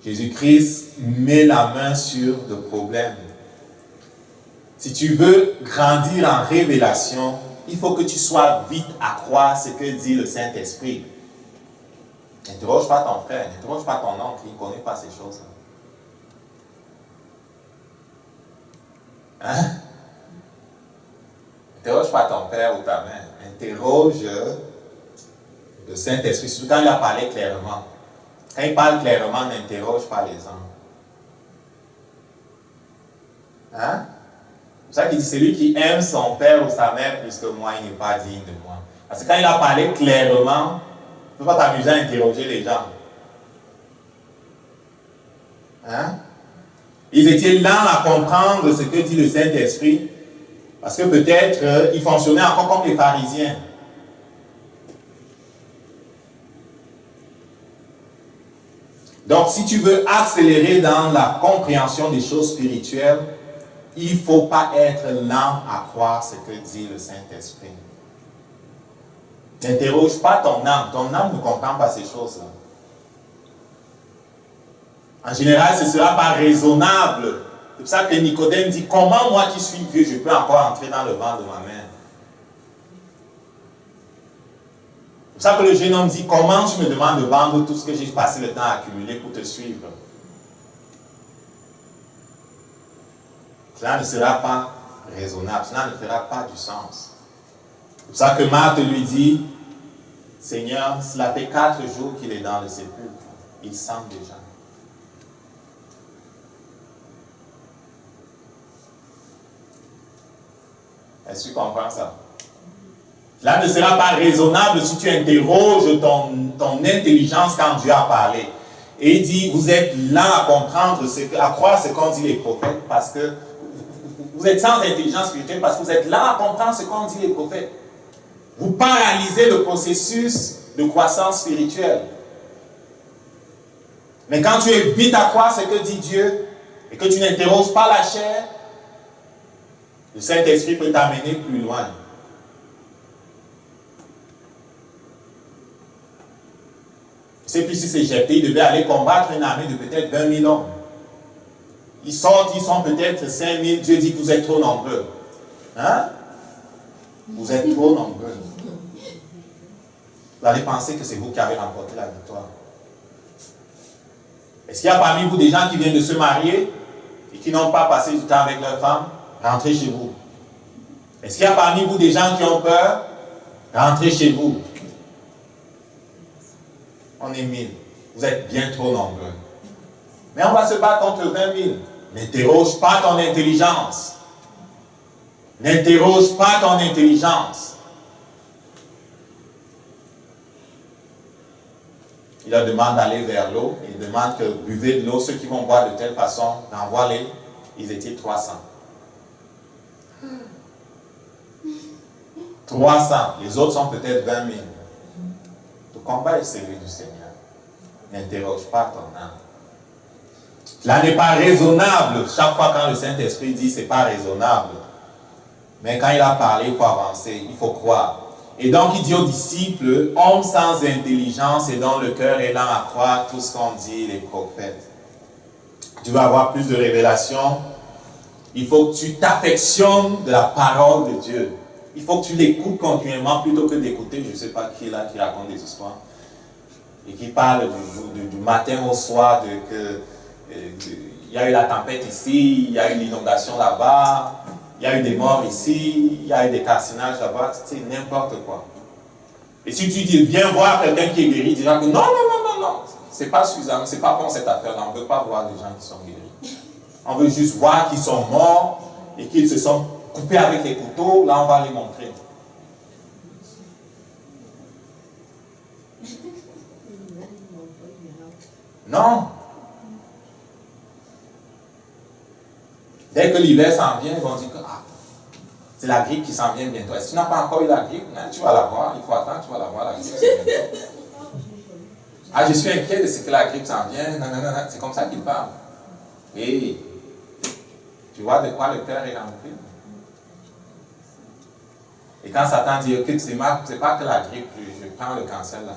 Jésus-Christ met la main sur le problème. Si tu veux grandir en révélation, il faut que tu sois vite à croire ce que dit le Saint-Esprit. N'interroge pas ton frère, n'interroge pas ton oncle, il ne connaît pas ces choses-là. Hein? N'interroge pas ton père ou ta mère, interroge le Saint-Esprit, surtout quand il a parlé clairement. Quand il parle clairement, n'interroge pas les hommes. Hein? C'est ça qu'il dit, celui qui aime son père ou sa mère plus que moi, il n'est pas digne de moi. Parce que quand il a parlé clairement, tu ne peux pas t'amuser à interroger les gens. Hein? Ils étaient lents à comprendre ce que dit le Saint-Esprit, parce que peut-être ils fonctionnaient encore comme les pharisiens. Donc, si tu veux accélérer dans la compréhension des choses spirituelles, il ne faut pas être lent à croire ce que dit le Saint-Esprit. N'interroge pas ton âme. Ton âme ne comprend pas ces choses-là. En général, ce ne sera pas raisonnable. C'est pour ça que Nicodème dit, comment moi qui suis vieux, je peux encore entrer dans le ventre de ma mère? C'est pour ça que le jeune homme dit, comment tu me demandes de vendre tout ce que j'ai passé le temps à accumuler pour te suivre? Cela ne sera pas raisonnable, cela ne fera pas du sens. C'est pour ça que Marthe lui dit, Seigneur, cela fait 4 jours qu'il est dans le sépulcre. Il sent déjà. Est-ce que tu comprends ça? Cela ne sera pas raisonnable si tu interroges ton intelligence quand Dieu a parlé. Et il dit, vous êtes là à comprendre, à croire ce qu'ont dit les prophètes, parce que vous êtes sans intelligence spirituelle, parce que vous êtes là à comprendre ce qu'ont dit les prophètes. Vous paralysez le processus de croissance spirituelle. Mais quand tu es vite à croire ce que dit Dieu, et que tu n'interroges pas la chair, le Saint-Esprit peut t'amener plus loin. Je ne sais plus si c'est Jephthé, il devait aller combattre une armée de peut-être 20 000 hommes. Ils sortent, ils sont peut-être 5 000, Dieu dit que vous êtes trop nombreux. Hein? Vous êtes trop nombreux. Vous allez penser que c'est vous qui avez remporté la victoire. Est-ce qu'il y a parmi vous des gens qui viennent de se marier et qui n'ont pas passé du temps avec leur femme? Rentrez chez vous. Est-ce qu'il y a parmi vous des gens qui ont peur? Rentrez chez vous. On est 1000. Vous êtes bien trop nombreux. Mais on va se battre contre 20 000. N'interroge pas ton intelligence. N'interroge pas ton intelligence. Il leur demande d'aller vers l'eau. Il demande que buvez de l'eau. Ceux qui vont boire de telle façon, renvoie-les. Ils étaient 300. 300. Les autres sont peut-être 20 000. Le combat est celui du Seigneur. N'interroge pas ton âme. Cela n'est pas raisonnable. Chaque fois quand le Saint-Esprit dit c'est pas raisonnable. Mais quand il a parlé, il faut avancer, il faut croire. Et donc il dit aux disciples, hommes sans intelligence et dont le cœur est lent à croire tout ce qu'ont dit les prophètes. Tu veux avoir plus de révélation, il faut que tu t'affectionnes de la parole de Dieu. Il faut que tu l'écoutes continuellement plutôt que d'écouter, je ne sais pas qui est là qui raconte des histoires. et qui parle du matin au soir, il y a eu la tempête ici, il y a eu l'inondation là-bas, il y a eu des morts ici, il y a eu des cassinages là-bas, c'est n'importe quoi. Et si tu dis, viens voir quelqu'un qui est guéri, il dira que non, c'est pas suffisant, c'est pas bon cette affaire-là, on ne veut pas voir les gens qui sont guéris. On veut juste voir qu'ils sont morts et qu'ils se sont coupés avec les couteaux, là on va les montrer. Non. Dès que l'hiver s'en vient, ils vont dire que c'est la grippe qui s'en vient bientôt. Est-ce que tu n'as pas encore eu la grippe? Non, tu vas l'avoir, il faut attendre, tu vas l'avoir la grippe. Je suis inquiet de ce que la grippe s'en vient. Non, c'est comme ça qu'ils parlent. Et tu vois de quoi le cœur est rempli. Et quand Satan dit, ok, c'est pas que la grippe, je prends le cancer là.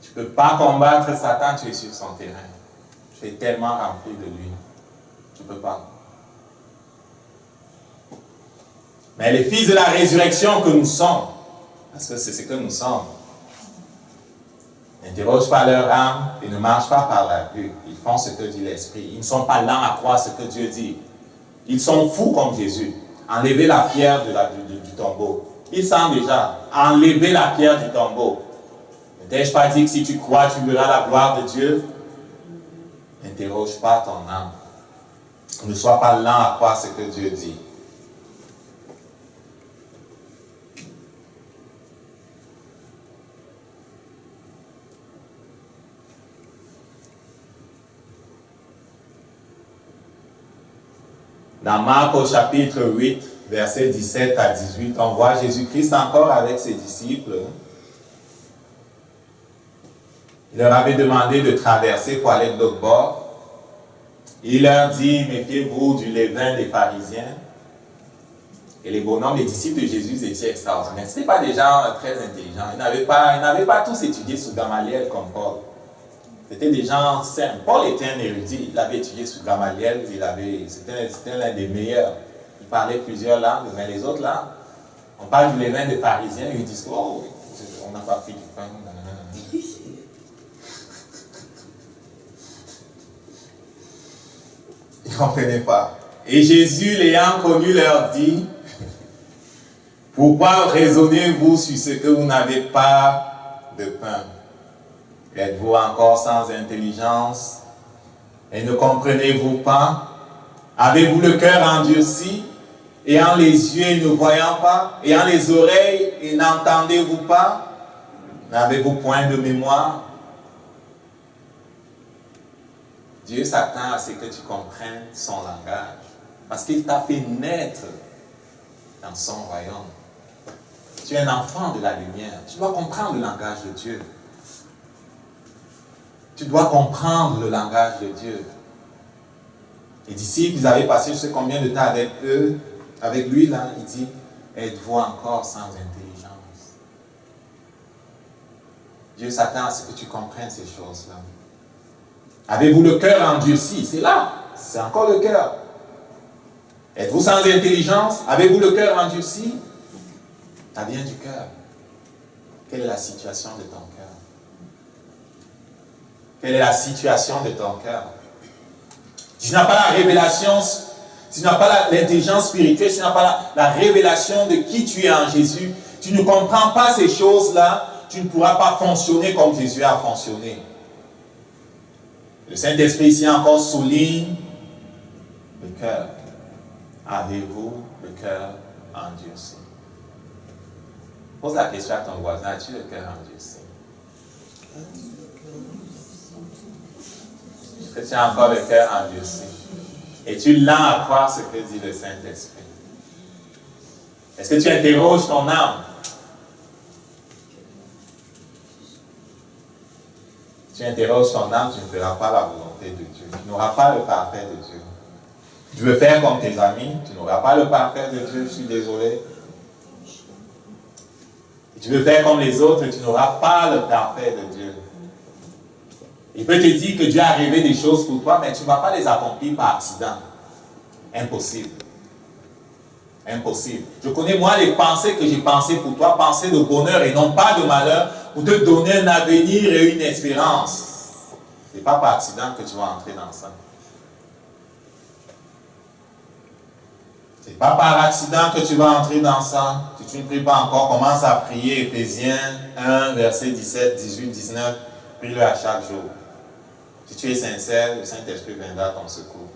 Tu ne peux pas combattre Satan, tu es sur son terrain. Tu es tellement rempli de lui. Tu ne peux pas. Mais les fils de la résurrection que nous sommes, parce que c'est ce que nous sommes, n'interrogent pas leur âme et ne marchent pas par la vue. Ils font ce que dit l'Esprit. Ils ne sont pas lents à croire ce que Dieu dit. Ils sont fous comme Jésus. Enlevez la pierre du tombeau. Ils sentent déjà. Enlevez la pierre du tombeau. Ne t'ai-je pas dit que si tu crois, tu verras la gloire de Dieu? N'interroge pas ton âme. Ne sois pas lent à croire ce que Dieu dit. Dans Marc au chapitre 8, versets 17 à 18, on voit Jésus-Christ encore avec ses disciples. Il leur avait demandé de traverser pour aller de l'autre bord. Il leur dit, méfiez-vous du levain des pharisiens. Et les bonhommes, les disciples de Jésus étaient extraordinaires. Ce n'étaient pas des gens très intelligents. Ils n'avaient pas tous étudié sous Gamaliel comme Paul. C'était des gens simples. Paul était un érudit. Il avait étudié sous Gamaliel. C'était l'un des meilleurs. Il parlait plusieurs langues, mais les autres langues, on parle du levain des pharisiens, ils disent, oh, on n'a pas pris du pain. Ils ne comprenaient pas. Et Jésus, l'ayant connu, leur dit, pourquoi raisonnez-vous sur ce que vous n'avez pas de pain? Êtes-vous encore sans intelligence? Et ne comprenez-vous pas? Avez-vous le cœur endurci? Ayant les yeux et ne voyant pas? Ayant les oreilles et n'entendez-vous pas? N'avez-vous point de mémoire? Dieu s'attend à ce que tu comprennes son langage. Parce qu'il t'a fait naître dans son royaume. Tu es un enfant de la lumière. Tu dois comprendre le langage de Dieu. Tu dois comprendre le langage de Dieu. Les disciples, ils avaient passé je sais combien de temps avec eux, avec lui là, il dit, êtes-vous encore sans intelligence? Dieu s'attend à ce que tu comprennes ces choses-là. Avez-vous le cœur endurci? C'est là, c'est encore le cœur. Êtes-vous sans intelligence? Avez-vous le cœur endurci? Ça vient du cœur. Quelle est la situation de ton cœur? Quelle est la situation de ton cœur? Si tu n'as pas la révélation, si tu n'as pas l'intelligence spirituelle, si tu n'as pas la révélation de qui tu es en Jésus, tu ne comprends pas ces choses-là, tu ne pourras pas fonctionner comme Jésus a fonctionné. Le Saint-Esprit ici encore souligne le cœur. Avez-vous le cœur endurci? Pose la question à ton voisin, as-tu le cœur endurci? Est-ce que tu as encore le cœur endurci? Es-tu lent à croire ce que dit le Saint-Esprit? Est-ce que tu interroges ton âme? Si tu interroges ton âme, tu ne feras pas la volonté de Dieu. Tu n'auras pas le parfait de Dieu. Tu veux faire comme tes amis, tu n'auras pas le parfait de Dieu, je suis désolé. Et tu veux faire comme les autres, tu n'auras pas le parfait de Dieu. Il peut te dire que Dieu a rêvé des choses pour toi, mais tu ne vas pas les accomplir par accident. Impossible. Impossible. Je connais moi les pensées que j'ai pensées pour toi, pensées de bonheur et non pas de malheur, pour te donner un avenir et une espérance. Ce n'est pas par accident que tu vas entrer dans ça. Ce n'est pas par accident que tu vas entrer dans ça. Si tu ne pries pas encore, commence à prier. Éphésiens 1, verset 17, 18, 19. Prie-le à chaque jour. Si tu es sincère, le Saint-Esprit viendra à ton secours.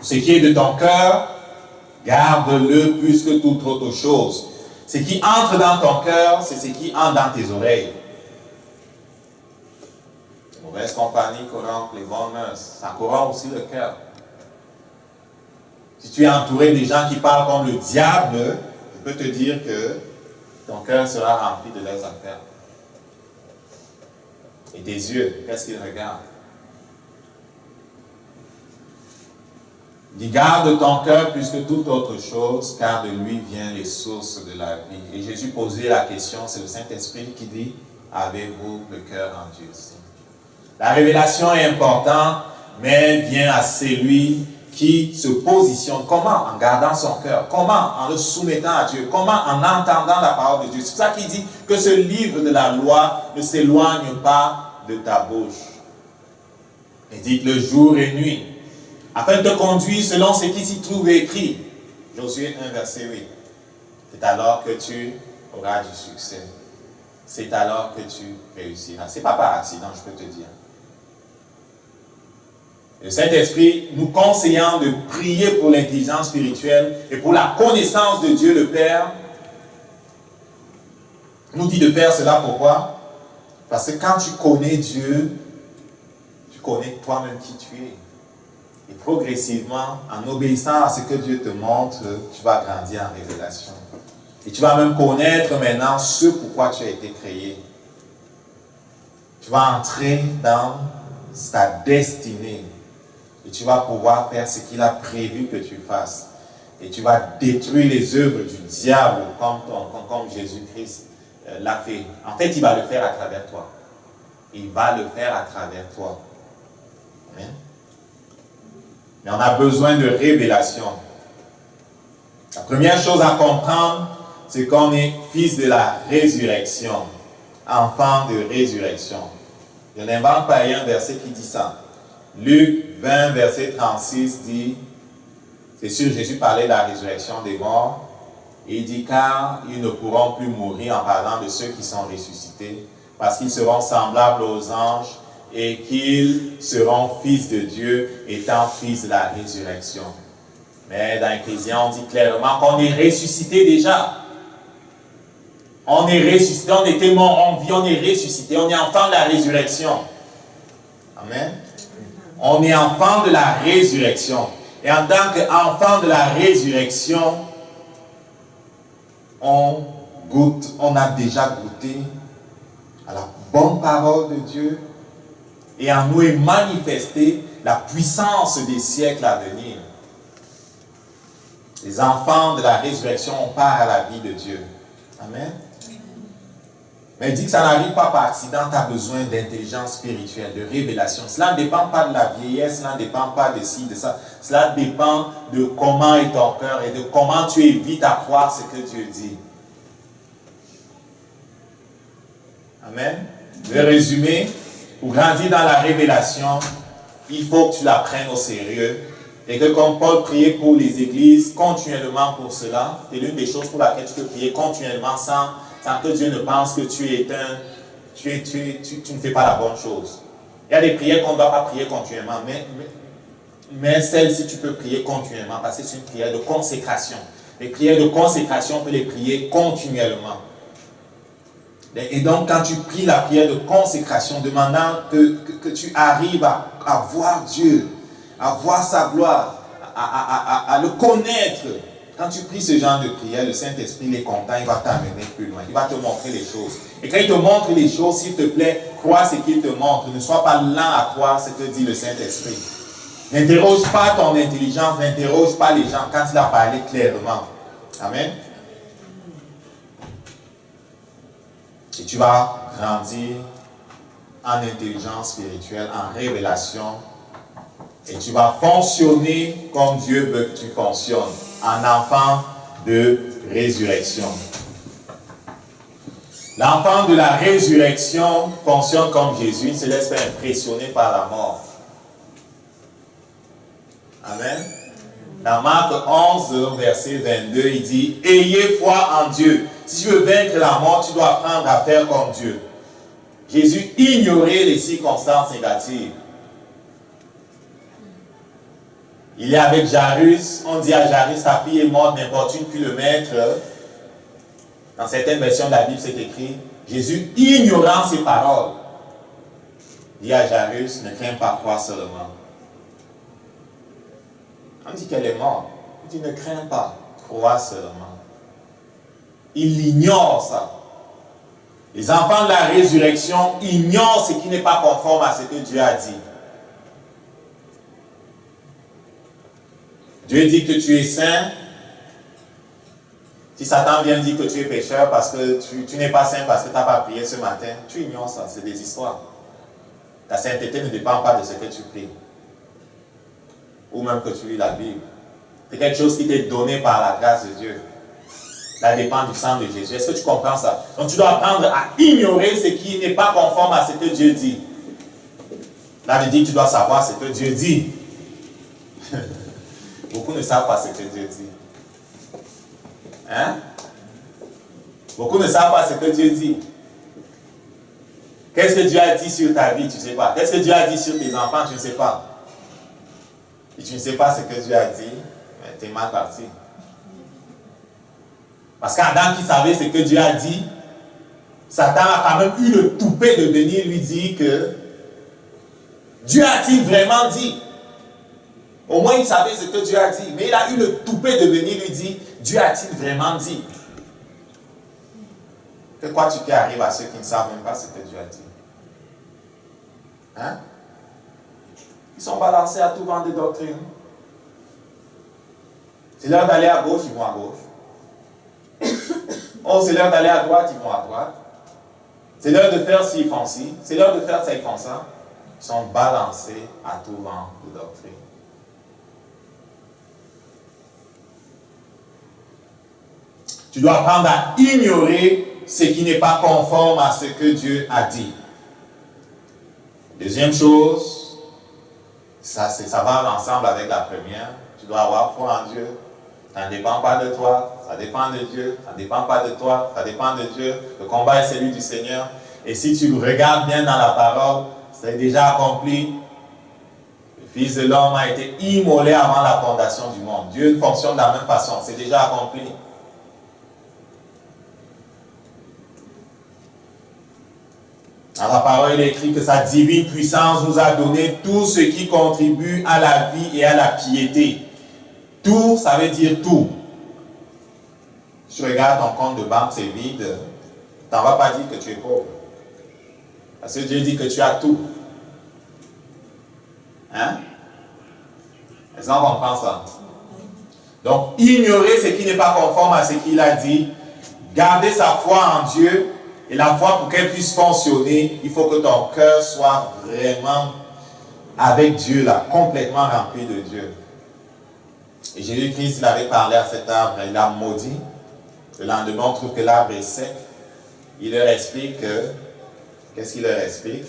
Ce qui est de ton cœur, garde-le plus que toute autre chose. Ce qui entre dans ton cœur, c'est ce qui entre dans tes oreilles. Les mauvaises compagnies corrompent les bonnes mœurs. Ça corrompt aussi le cœur. Si tu es entouré des gens qui parlent comme le diable, je peux te dire que ton cœur sera rempli de leurs affaires. Et tes yeux, qu'est-ce qu'ils regardent? Dis, garde ton cœur plus que toute autre chose, car de lui viennent les sources de la vie. Et Jésus posait la question, c'est le Saint-Esprit qui dit, avez-vous le cœur endurci? La révélation est importante, mais elle vient à celui qui se positionne. Comment? En gardant son cœur. Comment? En le soumettant à Dieu. Comment? En entendant la parole de Dieu. C'est pour ça qu'il dit que ce livre de la loi ne s'éloigne pas de ta bouche. Il dit que le jour et nuit, afin de te conduire selon ce qui s'y trouve écrit. Josué 1, verset 8. C'est alors que tu auras du succès. C'est alors que tu réussiras. Ce n'est pas par accident, je peux te dire. Le Saint-Esprit, nous conseillant de prier pour l'intelligence spirituelle et pour la connaissance de Dieu le Père, nous dit de faire cela pourquoi? Parce que quand tu connais Dieu, tu connais toi-même qui tu es. Et progressivement, en obéissant à ce que Dieu te montre, tu vas grandir en révélation. Et tu vas même connaître maintenant ce pourquoi tu as été créé. Tu vas entrer dans ta destinée. Et tu vas pouvoir faire ce qu'il a prévu que tu fasses. Et tu vas détruire les œuvres du diable comme Jésus-Christ l'a fait. En fait, il va le faire à travers toi. Il va le faire à travers toi. Amen. Mais on a besoin de révélation. La première chose à comprendre, c'est qu'on est fils de la résurrection. Enfant de résurrection. Je n'invente pas un verset qui dit ça. Luc 20, verset 36 dit, c'est sûr, Jésus parlait de la résurrection des morts, et il dit, car ils ne pourront plus mourir en parlant de ceux qui sont ressuscités, parce qu'ils seront semblables aux anges, et qu'ils seront fils de Dieu, étant fils de la résurrection. Mais dans Éphésiens, on dit clairement qu'on est ressuscité déjà. On est ressuscité, on était mort, on vit, on est ressuscité, on est enfant de la résurrection. Amen. On est enfant de la résurrection. Et en tant qu'enfant de la résurrection, on a déjà goûté à la bonne parole de Dieu et en nous est manifestée la puissance des siècles à venir. Les enfants de la résurrection, on part à la vie de Dieu. Amen. Mais il dit que ça n'arrive pas par accident, tu as besoin d'intelligence spirituelle, de révélation. Cela ne dépend pas de la vieillesse, cela ne dépend pas de ci, de ça. Cela dépend de comment est ton cœur et de comment tu évites à croire ce que Dieu dit. Amen. Le résumé, pour grandir dans la révélation, il faut que tu la prennes au sérieux. Et que comme Paul priait pour les églises, continuellement pour cela, c'est l'une des choses pour laquelle tu peux prier continuellement sans que Dieu ne pense que tu ne fais pas la bonne chose. Il y a des prières qu'on ne doit pas prier continuellement, mais celle-ci, tu peux prier continuellement parce que c'est une prière de consécration. Les prières de consécration, on peut les prier continuellement. Et donc, quand tu pries la prière de consécration, demandant que tu arrives à voir Dieu, à voir sa gloire, à le connaître. Quand tu pries ce genre de prière, le Saint-Esprit il est content, il va t'amener plus loin. Il va te montrer les choses. Et quand il te montre les choses, s'il te plaît, crois ce qu'il te montre. Ne sois pas lent à croire ce que dit le Saint-Esprit. N'interroge pas ton intelligence, n'interroge pas les gens quand il a parlé clairement. Amen. Et tu vas grandir en intelligence spirituelle, en révélation, Et tu vas fonctionner comme Dieu veut que tu fonctionnes, en enfant de résurrection. L'enfant de la résurrection fonctionne comme Jésus, il ne se laisse pas impressionner par la mort. Amen. Dans Marc 11, verset 22, il dit, « Ayez foi en Dieu. Si tu veux vaincre la mort, tu dois apprendre à faire comme Dieu. » Jésus ignorait les circonstances négatives. Il est avec Jairus, on dit à Jairus, ta fille est morte, n'importune plus le maître. Dans certaines versions de la Bible, c'est écrit, Jésus, ignorant ces paroles, dit à Jairus, ne crains pas, crois seulement. On dit qu'elle est morte. Il dit, ne crains pas, crois seulement. Il ignore ça. Les enfants de la résurrection ignorent ce qui n'est pas conforme à ce que Dieu a dit. Dieu dit que tu es saint. Si Satan vient dire que tu es pécheur parce que tu n'es pas saint parce que tu n'as pas prié ce matin, tu ignores ça, c'est des histoires. Ta sainteté ne dépend pas de ce que tu pries. Ou même que tu lis la Bible. C'est quelque chose qui t'est donné par la grâce de Dieu. Ça dépend du sang de Jésus. Est-ce que tu comprends ça? Donc tu dois apprendre à ignorer ce qui n'est pas conforme à ce que Dieu dit. Là, il dit que tu dois savoir ce que Dieu dit. Beaucoup ne savent pas ce que Dieu dit. Hein? Beaucoup ne savent pas ce que Dieu dit. Qu'est-ce que Dieu a dit sur ta vie? Tu ne sais pas. Qu'est-ce que Dieu a dit sur tes enfants? Tu ne sais pas. Et tu ne sais pas ce que Dieu a dit, mais tu es mal parti. Parce qu'Adam qui savait ce que Dieu a dit, Satan a quand même eu le toupet de venir lui dire que Dieu a-t-il vraiment dit? Au moins il savait ce que Dieu a dit, mais il a eu le toupet de venir lui dire, Dieu a-t-il vraiment dit? Que quoi tu arrives à ceux qui ne savent même pas ce que Dieu a dit? Hein? Ils sont balancés à tout vent de doctrine. C'est l'heure d'aller à gauche, ils vont à gauche. Oh, c'est l'heure d'aller à droite, ils vont à droite. C'est l'heure de faire ci, ils font ci. C'est l'heure de faire ça, ils font ça. Ils sont balancés à tout vent de doctrine. Tu dois apprendre à ignorer ce qui n'est pas conforme à ce que Dieu a dit. Deuxième chose, ça va ensemble avec la première. Tu dois avoir foi en Dieu. Ça ne dépend pas de toi, ça dépend de Dieu. Ça ne dépend pas de toi, ça dépend de Dieu. Le combat est celui du Seigneur. Et si tu regardes bien dans la parole, c'est déjà accompli. Le Fils de l'homme a été immolé avant la fondation du monde. Dieu fonctionne de la même façon, c'est déjà accompli. Dans la parole, il est écrit que sa divine puissance nous a donné tout ce qui contribue à la vie et à la piété. Tout, ça veut dire tout. Si tu regardes ton compte de banque, c'est vide, tu n'en vas pas dire que tu es pauvre. Parce que Dieu dit que tu as tout. Hein? Est-ce qu'on comprend ça? Donc, ignorer ce qui n'est pas conforme à ce qu'il a dit, garder sa foi en Dieu, et la foi, pour qu'elle puisse fonctionner, il faut que ton cœur soit vraiment avec Dieu, là, complètement rempli de Dieu. Et Jésus-Christ, il avait parlé à cet arbre, il l'a maudit. Le lendemain, on trouve que l'arbre est sec. Il leur explique que, qu'est-ce qu'il leur explique?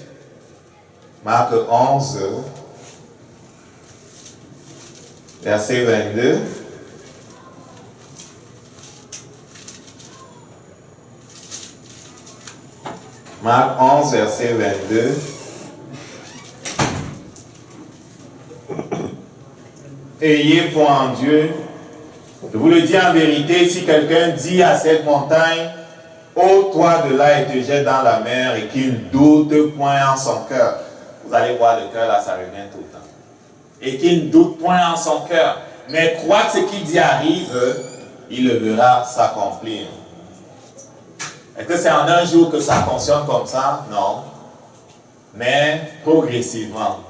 Marc 11, verset 22. Marc 11, verset 22. Ayez foi en Dieu. Je vous le dis en vérité, si quelqu'un dit à cette montagne, ôte-toi de là et te jette dans la mer, et qu'il ne doute point en son cœur. Vous allez voir, le cœur là, ça revient tout le temps. Et qu'il ne doute point en son cœur, mais croit que ce qu'il dit arrive, il le verra s'accomplir. Est-ce que c'est en un jour que ça fonctionne comme ça? Non. Mais progressivement.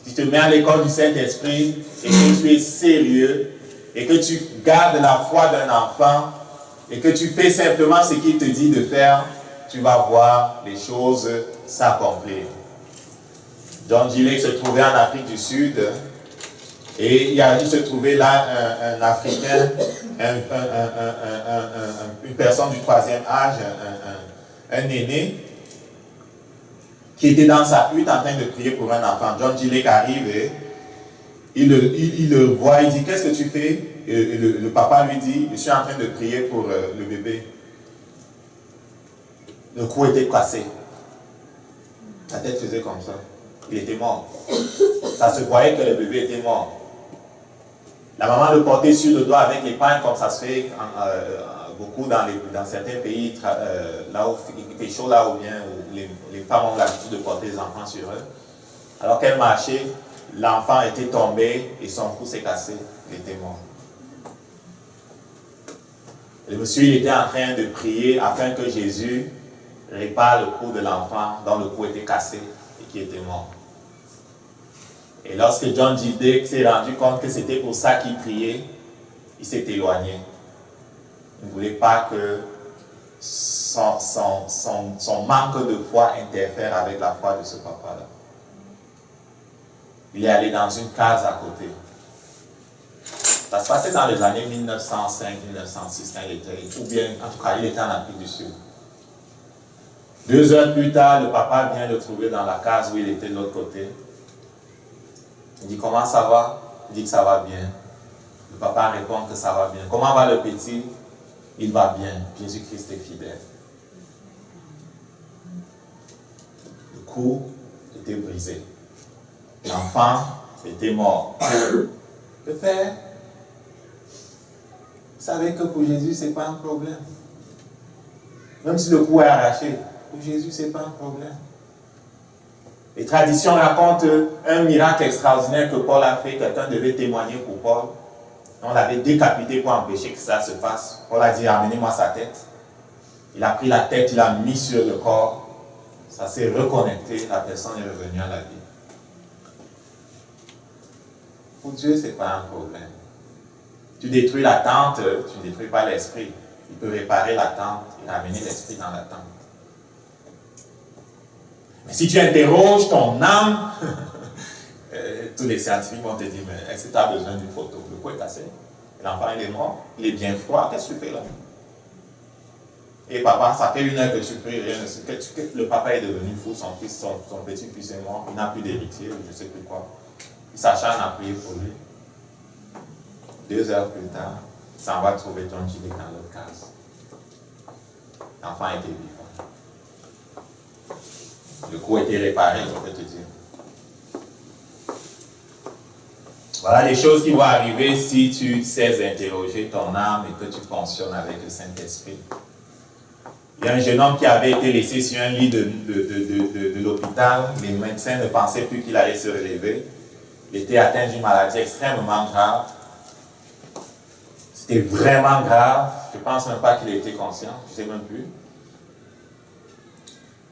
Si tu te mets à l'école du Saint-Esprit et que tu es sérieux et que tu gardes la foi d'un enfant et que tu fais simplement ce qu'il te dit de faire, tu vas voir les choses s'accomplir. John G. Lake se trouvait en Afrique du Sud et il se trouvait là un Africain, une personne du troisième âge, un aîné, qui était dans sa hutte en train de prier pour un enfant. John G. Lake arrive et il le voit, il dit, qu'est-ce que tu fais? Et le papa lui dit, je suis en train de prier pour le bébé. Le cou était cassé. La tête faisait comme ça. Il était mort. Ça se voyait que le bébé était mort. La maman le portait sur le doigt avec les pains, comme ça se fait beaucoup dans certains pays, là où il fait chaud, là où bien où les femmes ont l'habitude de porter les enfants sur eux. Alors qu'elle marchait, l'enfant était tombé et son cou s'est cassé. Il était mort. Le monsieur il était en train de prier afin que Jésus répare le cou de l'enfant dont le cou était cassé et qui était mort. Et lorsque John G. Lake s'est rendu compte que c'était pour ça qu'il priait, il s'est éloigné. Il ne voulait pas que son manque de foi interfère avec la foi de ce papa-là. Il est allé dans une case à côté. Ça se passait dans les années 1905-1906 quand il était, ou bien en tout cas il était en Afrique du Sud. 2 heures plus tard, le papa vient le trouver dans la case où il était de l'autre côté. Il dit, comment ça va? Il dit que ça va bien. Le papa répond que ça va bien. Comment va le petit? Il va bien. Jésus-Christ est fidèle. Le cou était brisé. L'enfant était mort. Le père savait que pour Jésus, ce n'est pas un problème. Même si le cou est arraché, pour Jésus, ce n'est pas un problème. Les traditions racontent un miracle extraordinaire que Paul a fait. Quelqu'un devait témoigner pour Paul. On l'avait décapité pour empêcher que ça se passe. Paul a dit, amenez-moi sa tête. Il a pris la tête, il l'a mis sur le corps. Ça s'est reconnecté, la personne est revenue à la vie. Pour Dieu, ce n'est pas un problème. Tu détruis la tente, tu ne détruis pas l'esprit. Il peut réparer la tente et ramener l'esprit dans la tente. Mais si tu interroges ton âme, tous les scientifiques vont te dire, mais est-ce que tu as besoin d'une photo? Le cou est cassé. L'enfant, il est mort. Il est bien froid. Qu'est-ce que tu fais là? Et papa, ça fait 1 heure que tu pries, rien ne se fait. Le papa est devenu fou, son petit-fils est mort, il n'a plus d'héritier, je ne sais plus quoi. Il s'acharne à prier pour lui. 2 heures plus tard, il s'en va trouver John G. Lake dans l'autre case. L'enfant était vivant. Le coup était réparé, je peux te dire. Voilà les choses qui vont arriver si tu sais interroger ton âme et que tu fonctionnes avec le Saint-Esprit. Il y a un jeune homme qui avait été laissé sur un lit de l'hôpital. Les médecins ne pensaient plus qu'il allait se relever. Il était atteint d'une maladie extrêmement grave. C'était vraiment grave. Je ne pense même pas qu'il était conscient. Je ne sais même plus.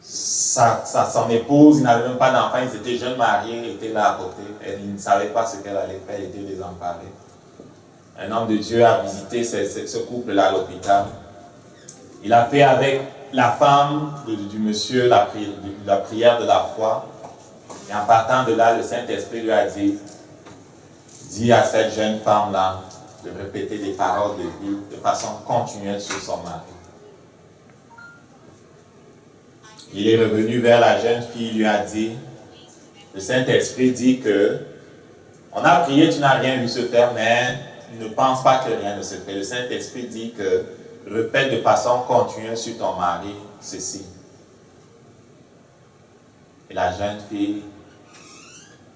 Son épouse, il n'avait même pas d'enfant. Ils étaient jeunes mariés, ils étaient là à côté. Il ne savait pas ce qu'elle allait faire. Elle était désemparée. Un homme de Dieu a visité ce couple-là à l'hôpital. Il a fait avec la femme du monsieur la prière de la foi. Et en partant de là, le Saint-Esprit lui a dit, dis à cette jeune femme-là de répéter des paroles de vie de façon continuelle sur son mari. Il est revenu vers la jeune fille, il lui a dit, le Saint-Esprit dit que, on a prié, tu n'as rien vu se faire, mais ne pense pas que rien ne se fait. Le Saint-Esprit dit que, répète de façon continue sur ton mari ceci. Et la jeune fille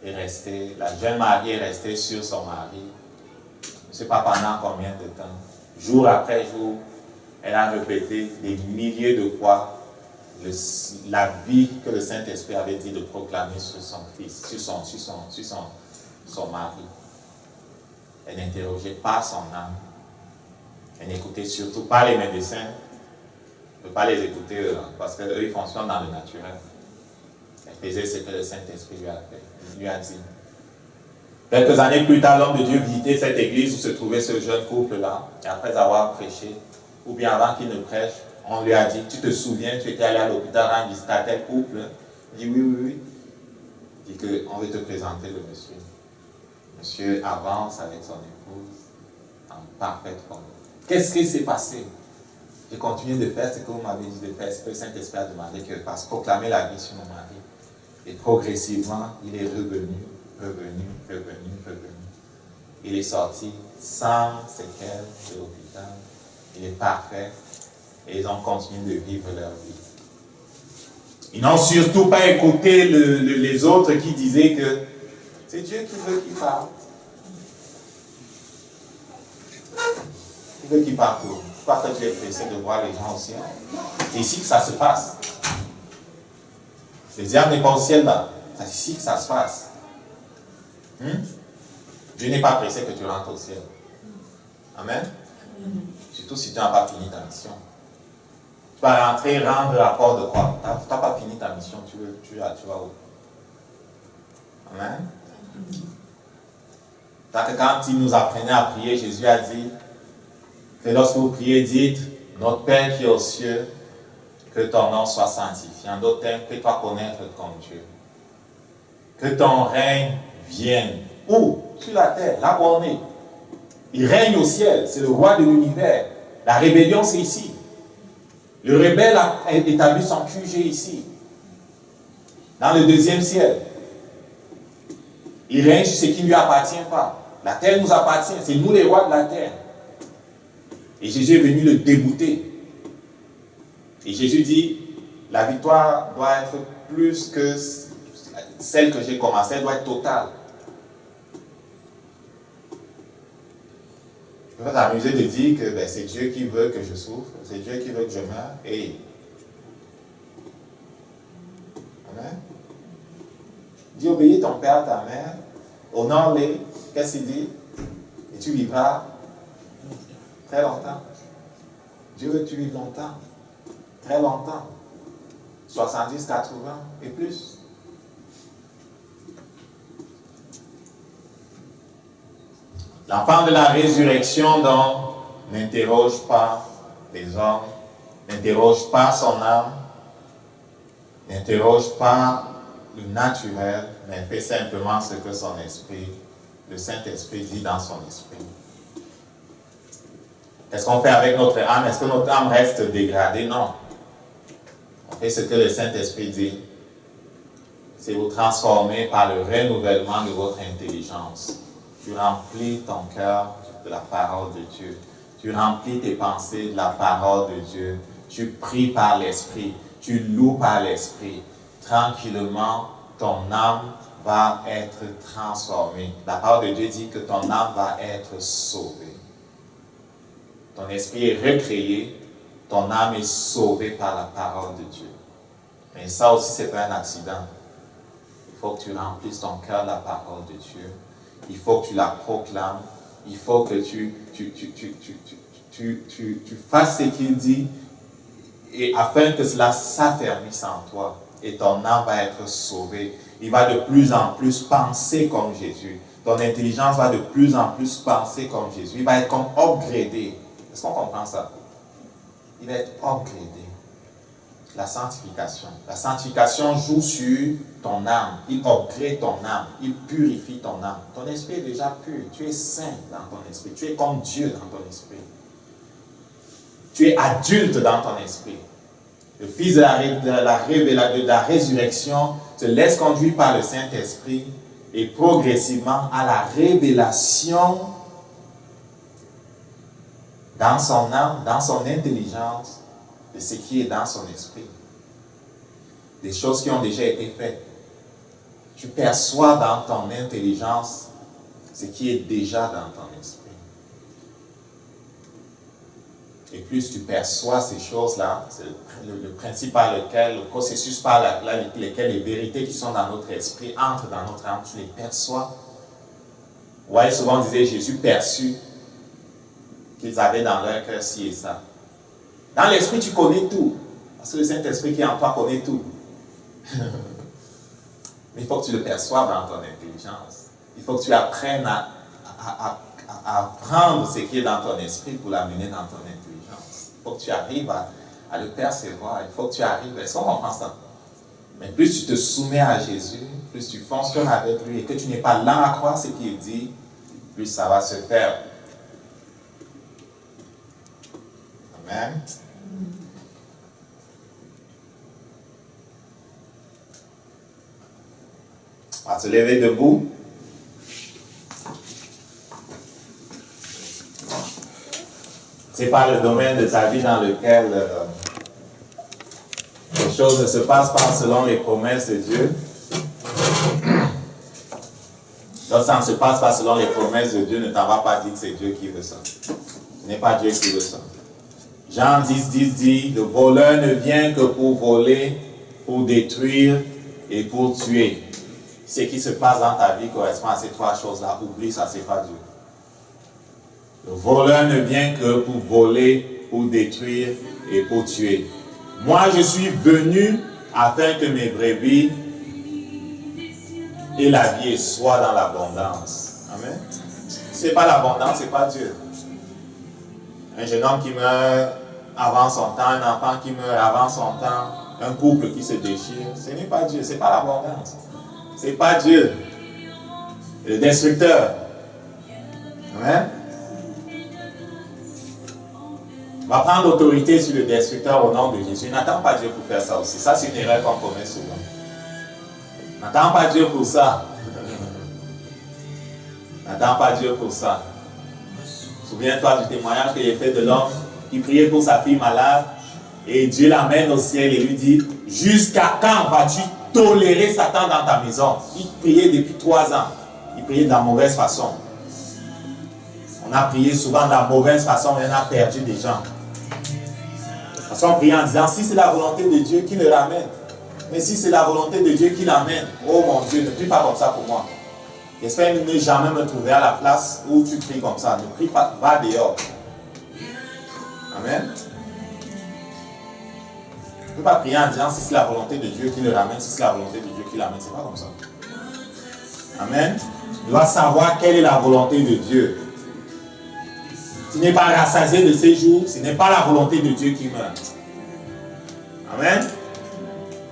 est restée, la jeune mariée est restée sur son mari. Je ne sais pas pendant combien de temps. Jour après jour, elle a répété des milliers de fois la vie que le Saint-Esprit avait dit de proclamer sur son fils, sur son mari. Elle n'interrogeait pas son âme. Elle n'écoutait surtout pas les médecins. On ne peut pas les écouter parce qu'eux, ils fonctionnent dans le naturel. Elle faisait ce que le Saint-Esprit lui a dit. Quelques années plus tard, l'homme de Dieu visitait cette église où se trouvait ce jeune couple-là. Et après avoir prêché, ou bien avant qu'il ne prêche, on lui a dit, tu te souviens, tu étais allé à l'hôpital rendre visite à tel couple? Il dit, oui. Il dit qu'on veut te présenter le monsieur. Monsieur avance avec son épouse en parfaite forme. Qu'est-ce qui s'est passé? J'ai continué de faire ce que vous m'avez dit de faire, ce que le Saint-Esprit a demandé que je fasse, proclamer la vie sur mon mari. Et progressivement, il est revenu. Il est sorti sans séquelles de l'hôpital. Il est parfait. Et ils ont continué de vivre leur vie. Ils n'ont surtout pas écouté les autres qui disaient que c'est Dieu qui veut qu'il parle. Il veut qu'il parle pour. Je crois que tu es pressé de voir les gens au ciel. C'est ici que ça se passe. Le diable n'est pas au ciel là. C'est ici que ça se passe. Dieu n'est pas pressé que tu rentres au ciel. Amen. Surtout si tu n'as pas fini ta mission. Tu vas rentrer, rendre rapport de quoi? Tu n'as pas fini ta mission, tu vas où? Amen. Donc, quand il nous apprenait à prier, Jésus a dit que lorsque vous priez, dites notre Père qui est aux cieux, que ton nom soit sanctifié. En d'autres termes, fais-toi connaître comme Dieu. Que ton règne vienne. Où? Sur la terre, là où on est. Il règne au ciel, c'est le roi de l'univers. La rébellion, c'est ici. Le rebelle a établi son QG ici, dans le deuxième ciel. Il règne sur ce qui ne lui appartient pas. La terre nous appartient, c'est nous les rois de la terre. Et Jésus est venu le dégoûter. Et Jésus dit, la victoire doit être plus que celle que j'ai commencée, elle doit être totale. Tu peux t'amuser de dire que c'est Dieu qui veut que je souffre, c'est Dieu qui veut que je meure. Et amen. Dis obéis ton père, ta mère, honore-les. Qu'est-ce qu'il dit? Et tu vivras très longtemps. Dieu veut que tu vives longtemps. Très longtemps. 70, 80 et plus. L'enfant de la résurrection, donc, n'interroge pas les hommes, n'interroge pas son âme, n'interroge pas le naturel, mais fait simplement ce que son esprit, le Saint-Esprit dit dans son esprit. Qu'est-ce qu'on fait avec notre âme? Est-ce que notre âme reste dégradée? Non. On fait ce que le Saint-Esprit dit. C'est vous transformer par le renouvellement de votre intelligence. Tu remplis ton cœur de la parole de Dieu. Tu remplis tes pensées de la parole de Dieu. Tu pries par l'Esprit. Tu loues par l'Esprit. Tranquillement, ton âme va être transformée. La parole de Dieu dit que ton âme va être sauvée. Ton esprit est recréé. Ton âme est sauvée par la parole de Dieu. Mais ça aussi, ce n'est pas un accident. Il faut que tu remplisses ton cœur de la parole de Dieu. Il faut que tu la proclames. Il faut que tu fasses ce qu'il dit et afin que cela s'affermisse en toi. Et ton âme va être sauvée. Il va de plus en plus penser comme Jésus. Ton intelligence va de plus en plus penser comme Jésus. Il va être comme upgradé. Est-ce qu'on comprend ça? Il va être upgradé. La sanctification. La sanctification joue sur ton âme. Il upgrade ton âme. Il purifie ton âme. Ton esprit est déjà pur. Tu es saint dans ton esprit. Tu es comme Dieu dans ton esprit. Tu es adulte dans ton esprit. Le Fils de la résurrection se laisse conduire par le Saint-Esprit et progressivement à la révélation dans son âme, dans son intelligence, de ce qui est dans son esprit. Des choses qui ont déjà été faites. Tu perçois dans ton intelligence ce qui est déjà dans ton esprit. Et plus tu perçois ces choses-là, c'est le principe par lequel, le processus par lequel les vérités qui sont dans notre esprit entrent dans notre âme, tu les perçois. Vous voyez, souvent on disait Jésus perçut qu'ils avaient dans leur cœur ci et ça. Dans l'esprit, tu connais tout. Parce que le Saint-Esprit qui est en toi connaît tout. Mais il faut que tu le perçoives dans ton intelligence. Il faut que tu apprennes à prendre ce qui est dans ton esprit pour l'amener dans ton intelligence. Il faut que tu arrives à le percevoir. Il faut que tu arrives. Est-ce qu'on comprend ça? Mais plus tu te soumets à Jésus, plus tu fonctionnes avec lui et que tu n'es pas lent à croire ce qu'il dit, plus ça va se faire. Amen. On va se lever debout. C'est pas le domaine de ta vie dans lequel les choses ne se passent pas selon les promesses de Dieu. Donc ça ne se passe pas selon les promesses de Dieu, ne t'en va pas dire que c'est Dieu qui veut ça. Ce n'est pas Dieu qui veut ça. Jean 10, 10 dit, le voleur ne vient que pour voler, pour détruire et pour tuer. Ce qui se passe dans ta vie correspond à ces trois choses-là. Oublie ça, c'est pas Dieu. Le voleur ne vient que pour voler, pour détruire et pour tuer. Moi, je suis venu afin que mes brebis et la vie soient dans l'abondance. Amen. Si ce n'est pas l'abondance, ce n'est pas Dieu. Un jeune homme qui meurt avant son temps, un enfant qui meurt avant son temps, un couple qui se déchire, ce n'est pas Dieu, ce n'est pas l'abondance. Ce n'est pas Dieu. C'est le destructeur. Amen. On va prendre l'autorité sur le destructeur au nom de Jésus. N'attends pas Dieu pour faire ça aussi. Ça, c'est une erreur qu'on commet souvent. N'attends pas Dieu pour ça. N'attends pas Dieu pour ça. Souviens-toi du témoignage que j'ai fait de l'homme qui priait pour sa fille malade et Dieu l'amène au ciel et lui dit, jusqu'à quand vas-tu tolérer Satan dans ta maison? Il priait depuis 3 ans. Il priait de la mauvaise façon. On a prié souvent de la mauvaise façon et on a perdu des gens. Parce qu'on prie en disant, si c'est la volonté de Dieu, qu'il le ramène. Mais si c'est la volonté de Dieu qui l'amène, oh mon Dieu, ne prie pas comme ça pour moi. J'espère ne jamais me trouver à la place où tu pries comme ça. Ne prie pas, va dehors. Amen. Tu ne peux pas prier en disant, si c'est la volonté de Dieu qui le ramène, si c'est la volonté de Dieu qui l'amène. C'est pas comme ça. Amen. Tu dois savoir quelle est la volonté de Dieu. Tu n'es pas rassasié de ces jours, ce n'est pas la volonté de Dieu qui meurt. Amen.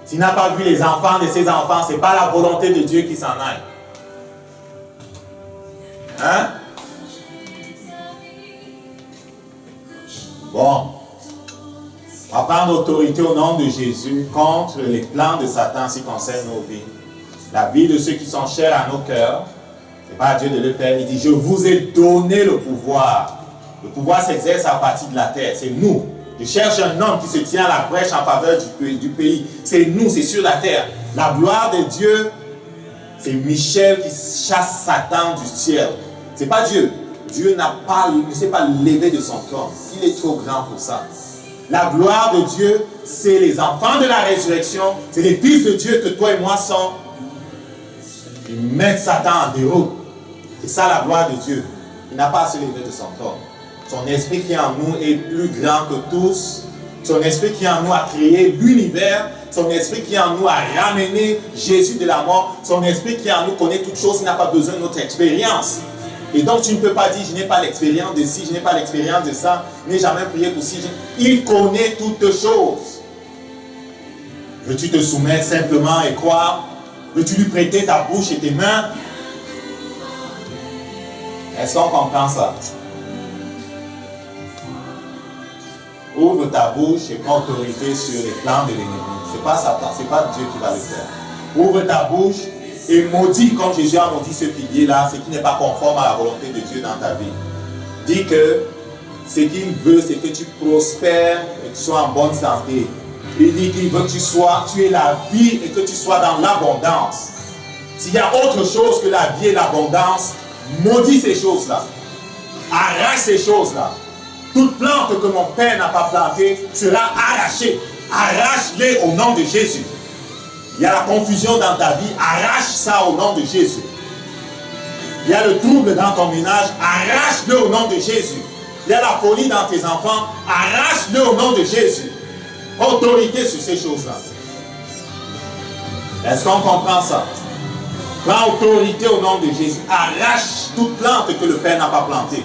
Tu n'as pas vu les enfants de ses enfants, ce n'est pas la volonté de Dieu qui s'en aille. Hein? Bon. On va prendre autorité au nom de Jésus contre les plans de Satan en ce qui concerne nos vies. La vie de ceux qui sont chers à nos cœurs. Ce n'est pas à Dieu de le faire. Il dit, je vous ai donné le pouvoir. Le pouvoir s'exerce à partir de la terre. C'est nous. Je cherche un homme qui se tient à la brèche en faveur du pays. C'est nous, c'est sur la terre. La gloire de Dieu, c'est Michel qui chasse Satan du ciel. Ce n'est pas Dieu. Dieu ne s'est pas levé de son trône. Il est trop grand pour ça. La gloire de Dieu, c'est les enfants de la résurrection. C'est les fils de Dieu que toi et moi sommes. Ils mettent Satan en déroute. C'est ça la gloire de Dieu. Il n'a pas à se lever de son trône. Son esprit qui est en nous est plus grand que tous. Son esprit qui est en nous a créé l'univers. Son esprit qui est en nous a ramené Jésus de la mort. Son esprit qui est en nous connaît toutes choses. Il n'a pas besoin de notre expérience. Et donc tu ne peux pas dire, je n'ai pas l'expérience de ci, je n'ai pas l'expérience de ça. Je n'ai jamais prié pour ci. Il connaît toutes choses. Veux-tu te soumettre simplement et croire? Veux-tu lui prêter ta bouche et tes mains? Est-ce qu'on comprend ça? Ouvre ta bouche et prends autorité sur les plans de l'ennemi. Ce n'est pas Satan, ce n'est pas Dieu qui va le faire. Ouvre ta bouche et maudis, comme Jésus a maudit ce figuier-là, ce qui n'est pas conforme à la volonté de Dieu dans ta vie. Dis que ce qu'il veut, c'est que tu prospères et que tu sois en bonne santé. Il dit qu'il veut que tu aies la vie et que tu sois dans l'abondance. S'il y a autre chose que la vie et l'abondance, maudis ces choses-là. Arrache ces choses-là. Toute plante que mon Père n'a pas plantée sera arrachée. Arrache-les au nom de Jésus. Il y a la confusion dans ta vie, arrache ça au nom de Jésus. Il y a le trouble dans ton ménage, arrache-le au nom de Jésus. Il y a la folie dans tes enfants, arrache-le au nom de Jésus. Autorité sur ces choses-là. Est-ce qu'on comprend ça? Prends autorité au nom de Jésus. Arrache toute plante que le Père n'a pas plantée.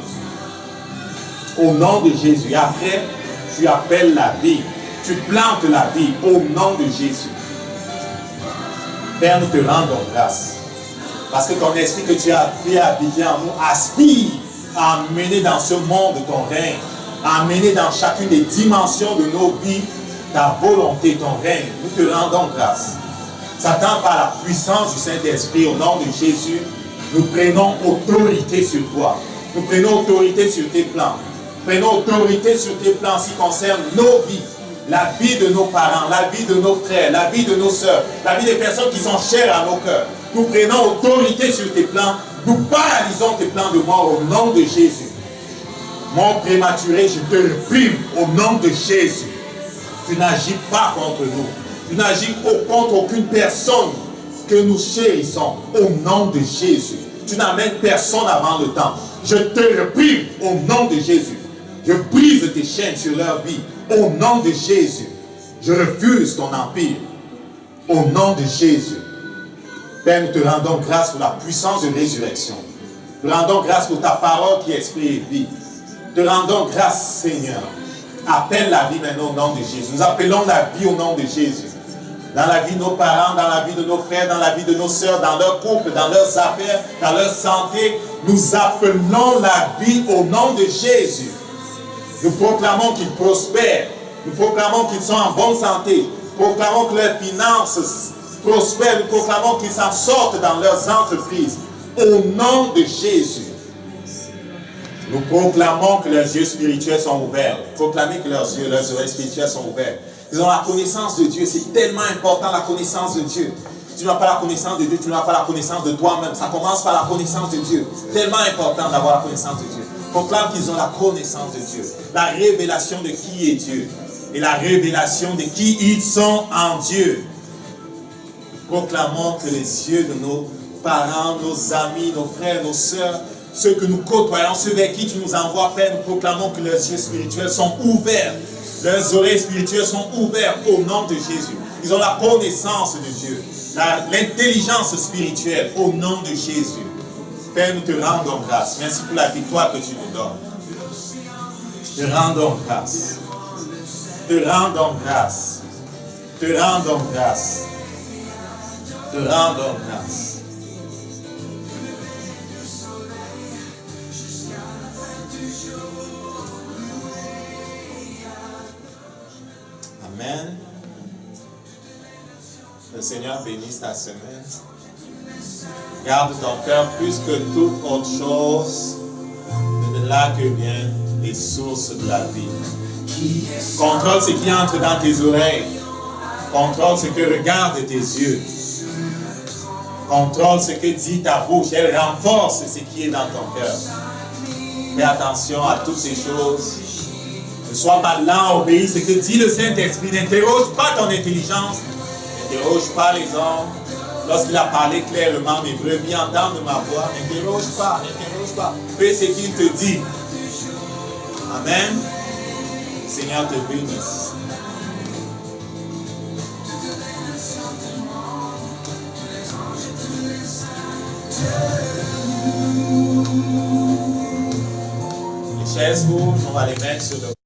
Au nom de Jésus. Et après, tu appelles la vie. Tu plantes la vie au nom de Jésus. Père, nous te rendons grâce. Parce que ton esprit que tu as fait habiter en nous aspire à amener dans ce monde ton règne, à amener dans chacune des dimensions de nos vies ta volonté, ton règne. Nous te rendons grâce. Satan, par la puissance du Saint-Esprit, au nom de Jésus, nous prenons autorité sur toi. Nous prenons autorité sur tes plans. Prenons autorité sur tes plans qui concernent nos vies, la vie de nos parents, la vie de nos frères, la vie de nos sœurs, la vie des personnes qui sont chères à nos cœurs. Nous prenons autorité sur tes plans. Nous paralysons tes plans de mort au nom de Jésus. Mort prématuré, je te réprime au nom de Jésus. Tu n'agis pas contre nous. Tu n'agis contre aucune personne que nous chérissons au nom de Jésus. Tu n'amènes personne avant le temps. Je te réprime au nom de Jésus. Je brise tes chaînes sur leur vie au nom de Jésus. Je refuse ton empire au nom de Jésus. Père, nous te rendons grâce pour la puissance de résurrection. Nous te rendons grâce pour ta parole qui est esprit et vie. Nous te rendons grâce, Seigneur. Appelle la vie maintenant au nom de Jésus. Nous appelons la vie au nom de Jésus. Dans la vie de nos parents, dans la vie de nos frères, dans la vie de nos sœurs, dans leur couple, dans leurs affaires, dans leur santé, nous appelons la vie au nom de Jésus. Nous proclamons qu'ils prospèrent. Nous proclamons qu'ils sont en bonne santé. Nous proclamons que leurs finances prospèrent. Nous proclamons qu'ils s'en sortent dans leurs entreprises. Au nom de Jésus. Nous proclamons que leurs yeux spirituels sont ouverts. Proclamez que leurs oreilles spirituelles sont ouvertes. Ils ont la connaissance de Dieu. C'est tellement important, la connaissance de Dieu. Si tu n'as pas la connaissance de Dieu, tu n'as pas la connaissance de toi-même. Ça commence par la connaissance de Dieu. Tellement important d'avoir la connaissance de Dieu. Proclame qu'ils ont la connaissance de Dieu. La révélation de qui est Dieu. Et la révélation de qui ils sont en Dieu. Proclamons que les yeux de nos parents, nos amis, nos frères, nos sœurs, ceux que nous côtoyons, ceux vers qui tu nous envoies, Père, nous proclamons que leurs yeux spirituels sont ouverts. Leurs oreilles spirituelles sont ouvertes au nom de Jésus. Ils ont la connaissance de Dieu, l'intelligence spirituelle au nom de Jésus. Père, nous te rendons grâce. Merci pour la victoire que tu nous donnes. Te rendons grâce. Te rendons grâce. Te rendons grâce. Te rendons grâce. Amen. Le Seigneur bénisse ta semaine. Garde ton cœur plus que toute autre chose. De là que viennent les sources de la vie. Contrôle ce qui entre dans tes oreilles. Contrôle ce que regardent tes yeux. Contrôle ce que dit ta bouche. Elle renforce ce qui est dans ton cœur. Fais attention à toutes ces choses. Ne sois pas lent, obéis ce que dit le Saint-Esprit. N'interroge pas ton intelligence. N'interroge pas les hommes. Lorsqu'il a parlé clairement, mes brebis entendent ma voix. N'interroge pas, n'interroge pas. Fais ce qu'il te dit. Amen. Seigneur te bénisse. Les chaises rouges, on va les mettre sur le